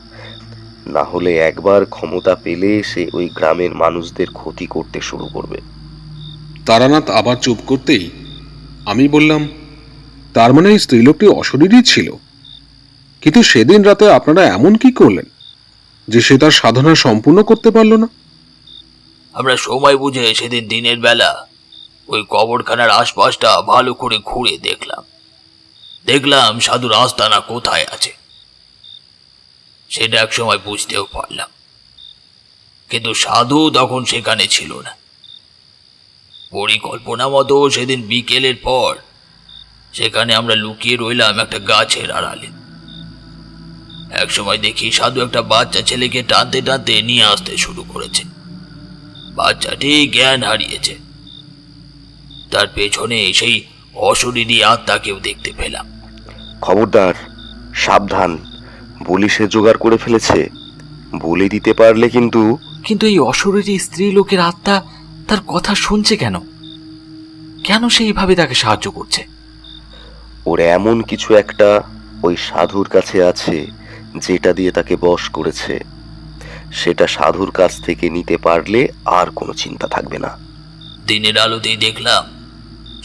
না হলে একবার ক্ষমতা পেলে সে ওই গ্রামের মানুষদের ক্ষতি করতে শুরু করবে। তারানাথ আবার চুপ করতেই আমি বললাম, তার মানে এই স্ত্রীলোকটি অশরীরই ছিল। কিন্তু সেদিন রাতে আপনারা এমন কি করলেন যে সে তার সাধনা সম্পূর্ণ করতে পারল না? আমরা সময় বুঝে সেদিন দিনের বেলা ওই কবরখানার আশপাশটা ভালো করে ঘুরে দেখলাম সাধুর আস্তানা কোথায় আছে। সেটা এক সময় বুঝতেও পারলাম, কিন্তু সাধু তখন সেখানে ছিল না। পরিকল্পনা মতো সেদিন বিকেলের পর সেখানে আমরা লুকিয়ে রইলাম একটা গাছের আড়ালে। এক সময় দেখি সাধু একটা বাচ্চা ছেলেকে টানতে টানতে নিয়ে আসতে শুরু করেছে। বাচ্চাটি জ্ঞান হারিয়েছে। তার পেছনে সেই অশরীরী আত্মাকেও দেখতে পেলাম। খবরদার, সাবধান, বলি সে জোগাড় করে ফেলেছে। বলি দিতে পারলে কিন্তু। কিন্তু এই অশরীরী স্ত্রী লোকের আত্মা তার কথা শুনছে কেন? কেন সে এইভাবে তাকে সাহায্য করছে? ওর এমন কিছু একটা ওই সাধুর কাছে আছে যেটা দিয়ে তাকে বশ করেছে। সেটা সাধুর কাছ থেকে নিতে পারলে আর কোনো চিন্তা থাকবে না। দিনের আলোতেই দেখলাম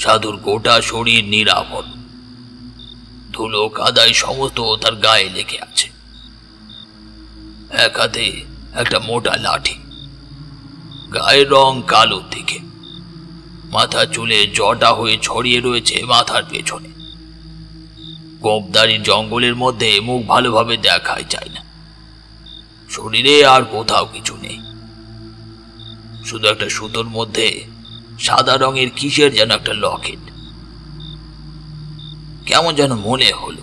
সাধুর গোটা শরীর নিরাপদ, ধুলো কাদায় সমস্ত তার গায়ে লেগে আছে। এক হাতে একটা মোটা লাঠি, গায়ের রং কালো দিকে, মাথা চুলে জটা হয়ে ছড়িয়ে রয়েছে মাথার পেছনে। গোপদারির জঙ্গলের মধ্যে মুখ ভালোভাবে দেখাই যায় না। শরীরে আর কোথাও কিছু নেই, শুধু একটা সুতোর মধ্যে সাদা রঙের কিসের যেন একটা লকেট। কেমন যেন মনে হলো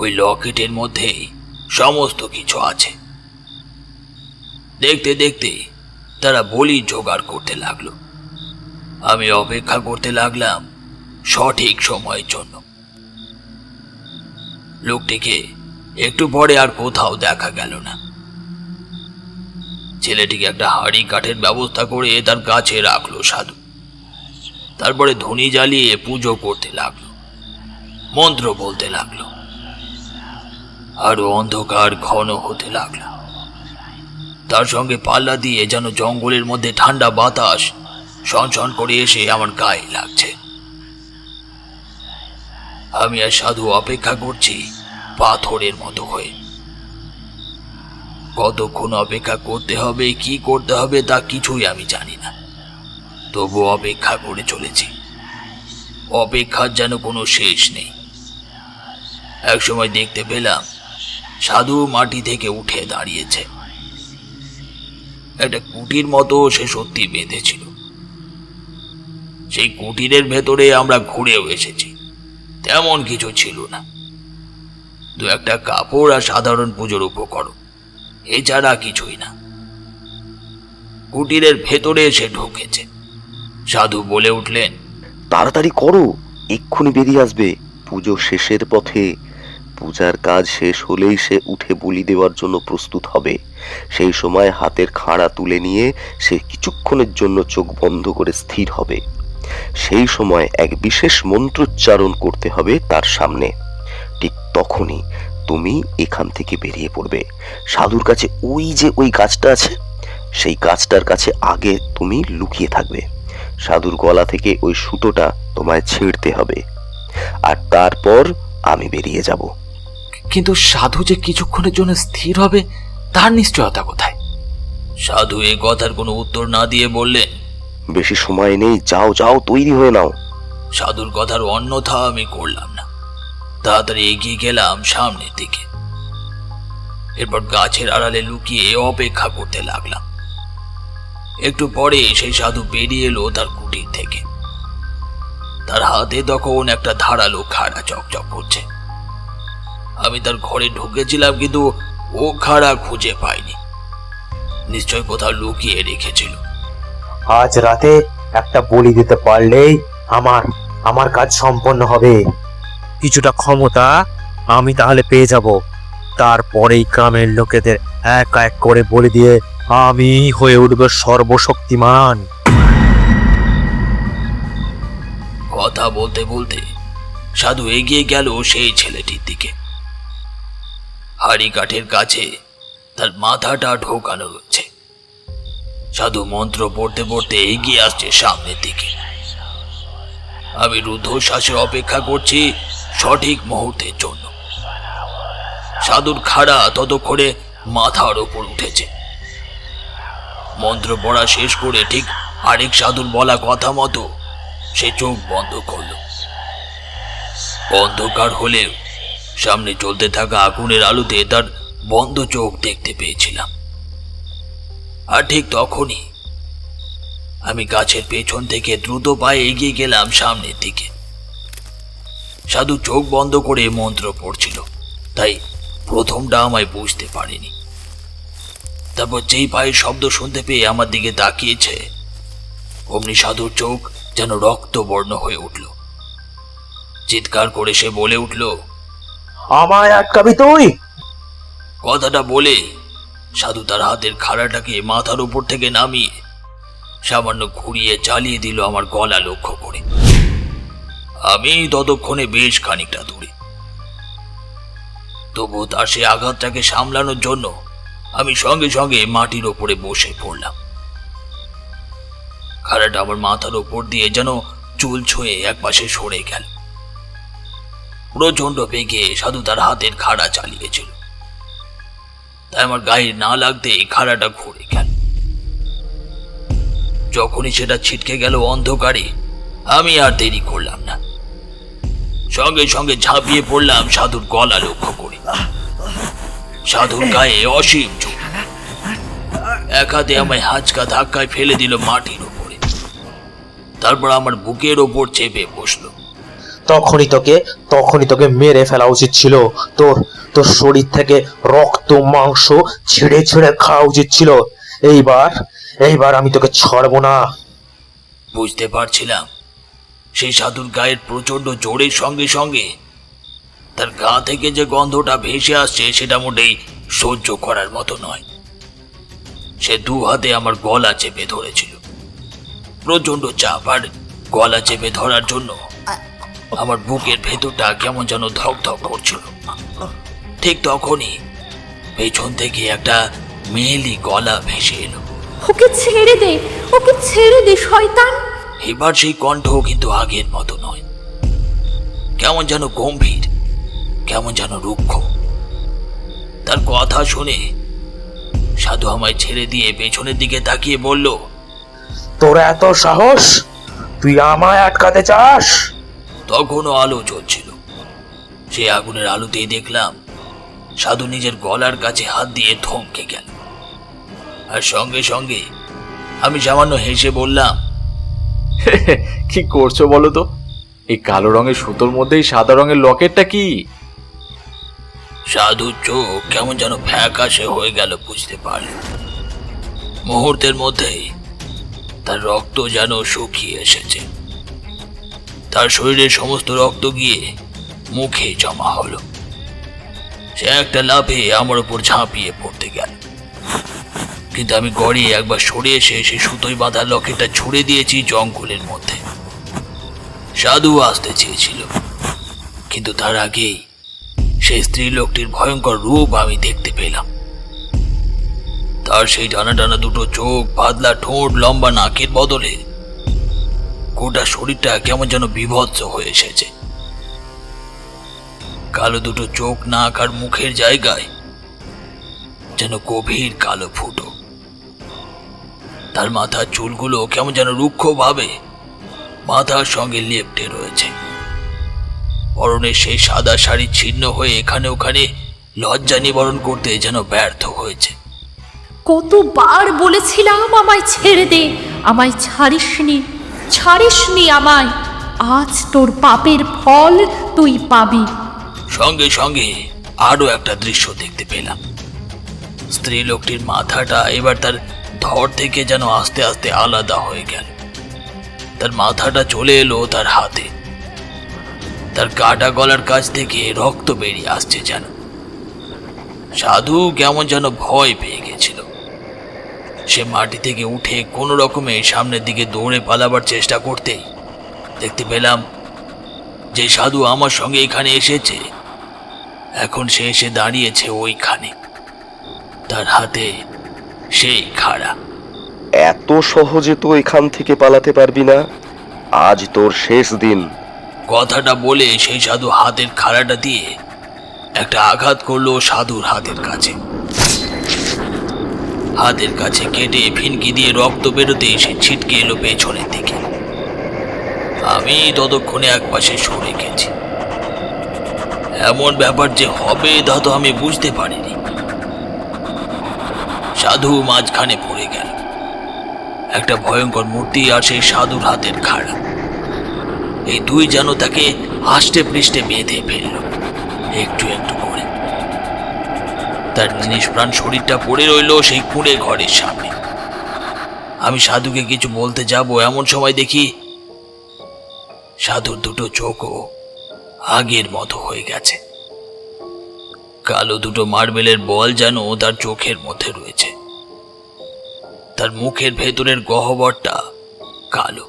ওই লকেটের মধ্যে সমস্ত কিছু আছে। দেখতে দেখতে তারা বলি জোগাড় করতে লাগলো। আমি অপেক্ষা করতে লাগলাম সঠিক সময়ের জন্য। লোকটিকে একটু পরে আর কোথাও দেখা গেল না। ছেলেটিকে একটা হাঁড়ি কাঠের ব্যবস্থা করে তার কাছে রাখলো সাধু। তারপরে ধুনি জ্বালিয়ে পুজো করতে লাগলো, মন্ত্র বলতে লাগলো। আরো অন্ধকার ঘন হতে লাগলো। তার সঙ্গে পাল্লা দিয়ে যেন জঙ্গলের মধ্যে ঠান্ডা বাতাস সনসন করে এসে আমার গায়ে লাগছে। আমি আর সাধু অপেক্ষা করছি পাথরের মতো হয়ে। কতক্ষণ অপেক্ষা করতে হবে, কি করতে হবে তা কিছুই আমি জানি না, তবু অপেক্ষা করে চলেছি। অপেক্ষার যেন কোনো শেষ নেই। একসময় দেখতে পেলাম সাধু মাটি থেকে উঠে দাঁড়িয়েছে। একটা কুটির মতো সে সত্যি বেঁধেছিল। সেই কুটিরের ভেতরে আমরা ঘুরেও এসেছি, তেমন কিছু ছিল না। দু একটা কাপড় আর সাধারণ পুজোর উপকরণ, এছাড়া কিছুই না। কুটিরের ভেতরে এসে ঢুকেছে। সাধু বলে উঠলেন, তাড়াতাড়ি করো, এক্ষুনি বেরিয়ে আসবে। পুজো শেষের পথে। পূজার কাজ শেষ হলেই সে উঠে বলি দেওয়ার জন্য প্রস্তুত হবে। সেই সময় হাতের খাড়া তুলে নিয়ে সে কিছুক্ষণের জন্য চোখ বন্ধ করে স্থির হবে। সেই সময় এক বিশেষ মন্ত্রোচ্চারণ করতে হবে তার সামনে। ঠিক তখনই তুমি এখান থেকে বেরিয়ে পড়বে। সাধুর কাছে ওই গাছটা আছে, সেই গাছটার কাছে আগে তুমি লুকিয়ে থাকবে। সাধুর গলা থেকে ওই সুতোটা তোমায় ছিঁড়তে হবে, আর তারপর আমি বেরিয়ে যাব। কিন্তু সাধু যে কিছুক্ষণের জন্য স্থির হবে তার নিশ্চয়তা কোথায়? সাধু এ কথার কোনো উত্তর না দিয়ে বললেন, বেশি সময় নেই, যাও যাও, তৈরি হয়ে নাও। সাধুর কথার অন্যথা আমি করলাম না। তাড়াতাড়ি এগিয়ে গেলাম সামনের দিকে। এরপর গাছের আড়ালে লুকিয়ে অপেক্ষা করতে লাগলাম। একটু পরে সেই সাধু বেরিয়ে এলো তার কুটির থেকে। তার হাতে তখন একটা ধারালো খাড়া চকচক করছে। আমি তার ঘরে ঢুকেছিলাম, কিন্তু ও খাড়া খুঁজে পাইনি। নিশ্চয় কোথাও লুকিয়ে রেখেছিল। আজ রাতে একটা বলি দিতে পারলেই আমার কাজ সম্পন্ন হবে। কিছুটা ক্ষমতা আমি তাহলে পেয়ে যাব। তারপরেই গ্রামের লোকেদের এক এক করে বলি দিয়ে আমি হয়ে উঠব সর্বশক্তিমান। কথা বলতে বলতে সাধু এগিয়ে গেল সেই ছেলেটির দিকে। হাড়ি কাঠের কাছে তার মাথাটা ঢোকানো রয়েছে। সাধু মন্ত্র পড়তে পড়তে এগিয়ে আসছে সামনের দিকে। আমি রুদ্ধশ্বাসে অপেক্ষা করছি সঠিক মুহূর্তের জন্য। সাধুর খাড়া ততক্ষণে মাথার ওপর উঠেছে। মন্ত্র পড়া শেষ করে ঠিক আরেক সাধুর বলা কথা মতো সে চোখ বন্ধ করল। অন্ধকার হলেও সামনে চলতে থাকা আগুনের আলোতে তার বন্ধ চোখ দেখতে পেয়েছিলাম। আর ঠিক তখনই আমি গাছের পেছন থেকে দ্রুত পায়ে এগিয়ে গেলাম সামনের দিকে। সাধু চোখ বন্ধ করে মন্ত্র পড়ছিল, তাই প্রথমটা আমায় বুঝতে পারিনি। তারপর যেই পায়ের শব্দ শুনতে পেয়ে আমার দিকে তাকিয়েছে, অমনি সাধুর চোখ যেন রক্তবর্ণ হয়ে উঠল। চিৎকার করে সে বলে উঠল, আমায় আটকাবি তুই? কথাটা বলে সাধু তার হাতের খাড়াটাকে মাথার উপর থেকে নামিয়ে সামান্য ঘুরিয়ে চালিয়ে দিল আমার গলা লক্ষ্য করে। আমি ততক্ষণে বেশ খানিকটা দূরে। তবু তার সে আঘাতটাকে সামলানোর জন্য আমি সঙ্গে সঙ্গে মাটির ওপরে বসে পড়লাম। খাড়াটা আমার মাথার ওপর দিয়ে যেন চুল ছুঁয়ে একপাশে সরে গেল। প্রচন্ড বেগে সাধু তার হাতের খাড়া চালিয়েছিল, তাই আমার গায়ে না লাগতেই খাড়াটা ঘুরে গেল। যখনই সেটা ছিটকে গেল অন্ধকারে, আমি আর দেরি করলাম না, সঙ্গে সঙ্গে ঝাঁপিয়ে পড়লাম সাধুর গলা লক্ষ্য করে। সাধুর গায়ে অসীম জোর, এক হাতে আমায় হাঁচকা ধাক্কায় ফেলে দিল মাটির উপরে, তারপর আমার বুকের ওপর চেপে বসলো। তখনই তোকে মেরে ফেলা উচিত ছিল। তোর তোর শরীর থেকে রক্ত মাংস ছিঁড়ে ছিঁড়ে খাওয়া উচিত ছিল। এইবার আমি তোকে ছাড়বো না। বুঝতে পারছিলাম সেই সাধুর গায়ের প্রচন্ড জোরের সঙ্গে সঙ্গে তার গা থেকে যে গন্ধটা ভেসে আসছে সেটা মোটেই সহ্য করার মতো নয়। সে দু হাতে আমার গলা চেপে ধরেছিল। প্রচন্ড চাপ আর গলা চেপে ধরার জন্য আমার বুকের ভেতরটা কেমন যেন ধক ধক করছিল। ঠিক তখনই পেছন থেকে একটা মেয়েলি গলা ভেসে এলো। ওকে ছেড়ে দে, ওকে ছেড়ে দে শয়তান। এবার সেই কণ্ঠ কিন্তু আগের মতো নয়, কেমন যেন গম্ভীর, কেমন যেন রুক্ষ। তার কথা শুনে সাধু আমায় ছেড়ে দিয়ে পেছনের দিকে তাকিয়ে বলল, তোর এত সাহস? তুই আমায় আটকাতে চাস? তখনও আলো জ্বলছিল। সেই আগুনের আলোতেই দেখলাম সাধু নিজের গলার কাছে হাত দিয়ে থমকে গেল। আর সঙ্গে সঙ্গে আমি সামান্য হেসে বললাম, কি করছো বলো তো? এই কালো রঙের সুতোর মধ্যেই সাদা রঙের লকেটটা কি? সাধুর চোখ কেমন যেন ফ্যাকাশে হয়ে গেল বুঝতে পারল। মুহূর্তের মধ্যেই তার রক্ত যেন শুকিয়ে এসেছে। তার শরীরের সমস্ত রক্ত গিয়ে মুখে জমা হলো। সে একটা লাফে আমার উপর ঝাঁপিয়ে পড়তে গেল, কিন্তু আমি গড়িয়ে একবার সরে এসে সে সুতোয় বাঁধা লকেটটা ছুড়ে দিয়েছি জঙ্গলের মধ্যে। সাধু আসতে চেয়েছিল, কিন্তু তার আগেই সেই স্ত্রী লোকটির ভয়ঙ্কর রূপ আমি দেখতে পেলাম। তার সেই টানা টানা দুটো চোখ, পাতলা ঠোঁট, লম্বা নাকের বদলে গোটা শরীরটা কেমন যেন বিভৎস হয়ে এসেছে। কালো দুটো চোখ, নাক আর মুখের জায়গায় যেন গভীর কালো ফুটো। তার মাথার চুলগুলো কেমন যেন রুক্ষভাবে মাথার সঙ্গে লেপ্টে রয়েছে। পরনের সেই সাদা শাড়ি ছিন্ন হয়ে এখানে ওখানে লজ্জা নিবারণ করতে যেন ব্যর্থ হয়েছে। কতবার বলেছিলাম আমায় ছেড়ে দে, আমায় ছাড়িসনি আমায়। আজ তোর পাপের ফল তুই পাবি। সঙ্গে সঙ্গে আরো একটা দৃশ্য দেখতে পেলাম। স্ত্রী লোকটির মাথাটা এবার তার ধর থেকে যেন আস্তে আস্তে আলাদা হয়ে গেল। তার মাথাটা চলে এলো তার হাতে। তার কাটা গলার কাছ থেকে রক্ত বেরিয়ে আসছে যেন। সাধু কেমন যেন ভয় পেয়ে গেছিল। সে মাটি থেকে উঠে কোনো রকমে সামনের দিকে দৌড়ে পালাবার চেষ্টা করতেই দেখতে পেলাম যে সাধু আমার সঙ্গে এখানে এসেছে, এখন সে এসে দাঁড়িয়েছে ওইখানে, তার হাতে সেই খাড়া। এত সহজে তো এখান থেকে পালাতে পারবি না। আজ তোর শেষ দিন। কথাটা বলে সেই সাধু হাতের খাড়াটা দিয়ে একটা আঘাত করলো সাধুর হাতের কাছে। হাতের কাছে কেটে ফিনকি দিয়ে রক্ত বেরোতে সে ছিটকে এলো পেছনের দিকে। আমি ততক্ষণে একপাশে সরে গেছি। এমন ব্যাপার যে হবে তা তো আমি বুঝতে পারিনি। সাধু মাঝখানে পড়ে গেল। একটা ভয়ঙ্কর মূর্তি আর সেই সাধুর হাতের খাড়া, এই দুই যেন তাকে আষ্টে পৃষ্ঠে বেঁধে ফেলল একটু একটু করে। তার নিষ্প্রাণ শরীরটা পড়ে রইল সেই কুঁড়ে ঘরের সামনে। আমি সাধুকে কিছু বলতে যাব, এমন সময় দেখি সাধুর দুটো চোখও আগের মতো হয়ে গেছে। কালো দুটো মার্বেলের বল যেন তার চোখের মধ্যে রয়েছে। তার মুখের ভেতরের গহ্বরটা কালো,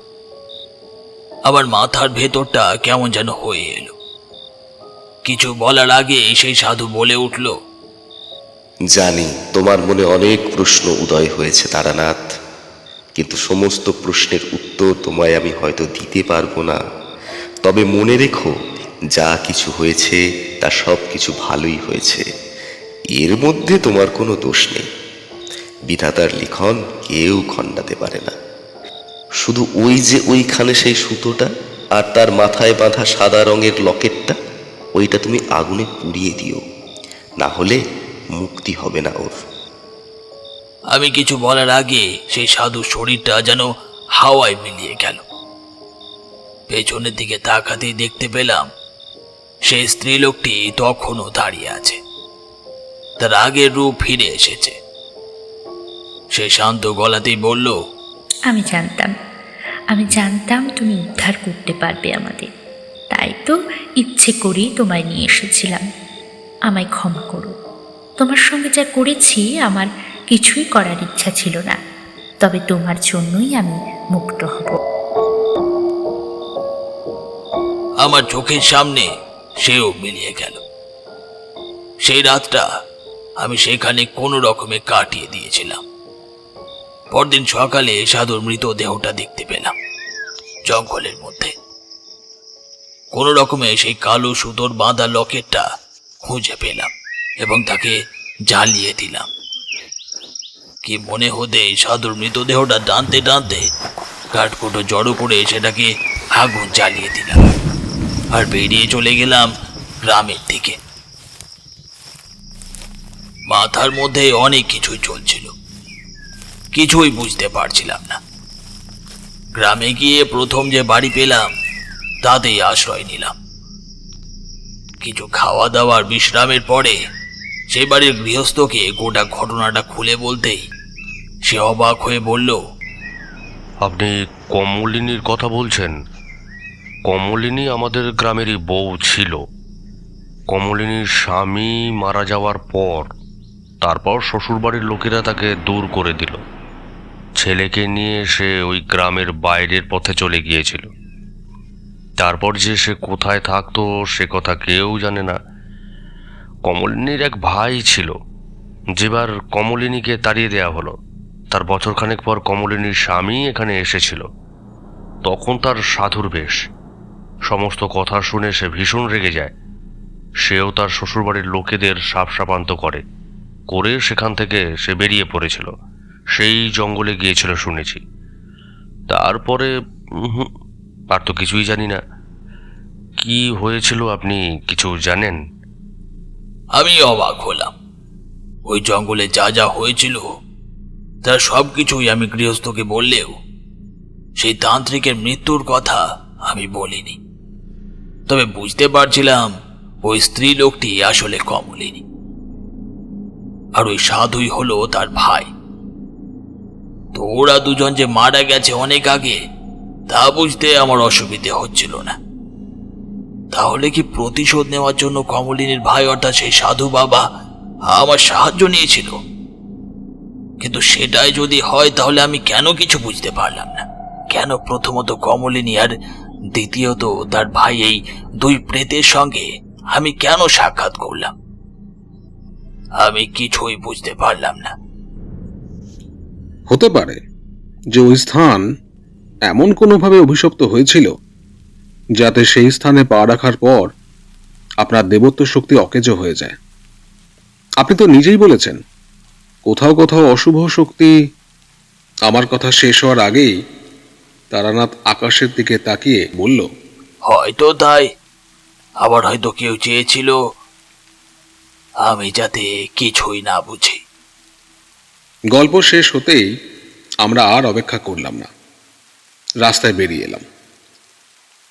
আবার মাথার ভেতরটা কেমন যেন হয়ে এলো। কিছু বলার আগে সেই সাধু বলে উঠল, জানি তোমার মনে অনেক প্রশ্ন উদয় হয়েছে তারানাথ, কিন্তু সমস্ত প্রশ্নের উত্তর তোমায় আমি হয়তো দিতে পারবো না। তবে মনে রেখো, যা কিছু হয়েছে তা সব কিছু ভালোই হয়েছে। এর মধ্যে তোমার কোনো দোষ নেই। বিধাতার লিখন কেউ খণ্ডাতে পারে না। শুধু ওই যে ওইখানে সেই সুতোটা আর তার মাথায় বাঁধা সাদা রঙের লকেটটা, ওইটা তুমি আগুনে পুড়িয়ে দিও, না হলে মুক্তি হবে না ওর। আমি কিছু বলার আগে সেই সাধুর শরীরটা যেন হাওয়ায় মিলিয়ে গেল। পেছনের দিকে তাকাতেই দেখতে পেলাম সেই স্ত্রীলোকটি তখনও দাঁড়িয়ে আছে। তার আগের রূপ ফিরে এসেছে। সে শান্ত গলাতেই বলল, আমি জানতাম তুমি উদ্ধার করতে পারবে আমাদের, তাই তো ইচ্ছে করেই তোমায় নিয়ে এসেছিলাম। আমায় ক্ষমা করো। তোমার সঙ্গে যা করেছি আমার কিছুই করার ইচ্ছা ছিল না, তবে তোমার জন্যই আমি মুক্ত হব। আমার চোখের সামনে সেও মিলিয়ে গেল। সেই রাতটা আমি সেখানে কোনো রকমে কাটিয়ে দিয়েছিলাম। পরদিন সকালে সাধুর মৃতদেহটা দেখতে পেলাম জঙ্গলের মধ্যে। কোনো রকমে সেই কালো সুতোর বাঁধা লকেটটা খুঁজে পেলাম এবং তাকে জ্বালিয়ে দিলাম। কি মনে হতে সাধুর মৃতদেহটা টানতে টানতে কাঠকুটো জড়ো করে সেটাকে আগুন জ্বালিয়ে দিলাম আর বেরিয়ে চলে গেলাম গ্রামের দিকে। মাথার মধ্যে অনেক কিছুই চলছিল, কিছুই বুঝতে পারছিলাম না। গ্রামে গিয়ে প্রথম যে বাড়ি পেলাম তাতেই আশ্রয় নিলাম। কিছু খাওয়া দাওয়ার বিশ্রামের পরে সেই বাড়ির গৃহস্থকে গোটা ঘটনাটা খুলে বলতেই সে অবাক হয়ে বলল, আপনি কমলিনীর কথা বলছেন? কমলিনী আমাদের গ্রামেরই বউ ছিল। কমলিনীর স্বামী মারা যাওয়ার তারপর শ্বশুরবাড়ির লোকেরা তাকে দূর করে দিল। ছেলেকে নিয়ে সে ওই গ্রামের বাইরের পথে চলে গিয়েছিল। তারপর যে সে কোথায় থাকতো সে কথা কেউ জানে না। কমলিনীর এক ভাই ছিল, যেবার কমলিনীকে তাড়িয়ে দেয়া হলো তার বছরখানেক পর কমলিনীর স্বামী এখানে এসেছিল। তখন তার সাধুর বেশ। সমস্ত কথা শুনে সে ভীষণ রেগে যায়। সেও তার শ্বশুরবাড়ির লোকেদের সাপসাপান্ত করে সেখান থেকে সে বেরিয়ে পড়েছিল। সেই জঙ্গলে গিয়েছিল শুনেছি। তারপরে আর তো কিছুই জানি না। কি হয়েছিল আপনি কিছু জানেন? আমি অবাক হলাম। ওই জঙ্গলে যা যা হয়েছিল তার সব কিছুই আমি গৃহস্থকে বললেও সেই তান্ত্রিকের মৃত্যুর কথা আমি বলিনি। তবে বুঝতে পারছিলাম ওই স্ত্রী লোকটি আসলে কমলিনী, আর ওই সাধুই হলো তার ভাই। তো ওরা দুজন যে মারা গেছে অনেক আগে তা বুঝতে আমার অসুবিধে হচ্ছিল না। তাহলে কি প্রতিশোধ নেওয়ার জন্য কমলিনীর ভাই অর্থাৎ সেই সাধু বাবা আমার সাহায্য নিয়েছিল? কিন্তু সেটাই যদি হয় তাহলে আমি কেন কিছু বুঝতে পারলাম না। কেন প্রথমত কমলিনী আর দ্বিতীয়ত তার ভাই এই দুই প্রেতের সঙ্গে আমি কেন সাক্ষাৎ করলাম? আমি কিছুই বুঝতে পারলাম না। হতে পারে যে ওই স্থান এমন কোনোভাবে অভিশপ্ত হয়েছিল যাতে সেই স্থানে পা রাখার পর আপনার দেবত্ব শক্তি অকেজো হয়ে যায়। আপনি তো নিজেই বলেছেন কোথাও কোথাও অশুভ শক্তি। আমার কথা শেষ হওয়ার আগেই তারানাথ আকাশের দিকে তাকিয়ে বলল, হয়তো তাই, আবার হয়তো কেউ চেয়েছিল আমি যাতে কিছুই না বুঝি। গল্প শেষ হতেই আমরা আর অপেক্ষা করলাম না, রাস্তায় বেরিয়ে এলাম।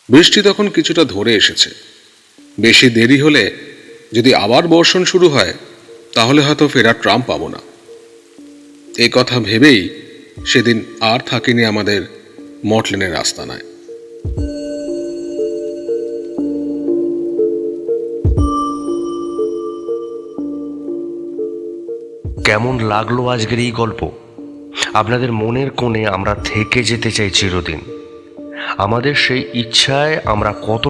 বৃষ্টি তখন কিছুটা ধরে এসেছে। বেশি দেরি হলে যদি আবার বর্ষণ শুরু হয় তাহলে হয়তো ফেরার ট্রাম পাবো না। এই কথা ভেবেই সেদিন আর থাকিনি আমাদের মটলেনের আস্তানায়। কেমন লাগলো আজকের এই গল্প? আপনাদের মনের কোণে আমরা থেকে যেতে চাই চিরদিন। আমাদের সেই ইচ্ছায় আমরা কত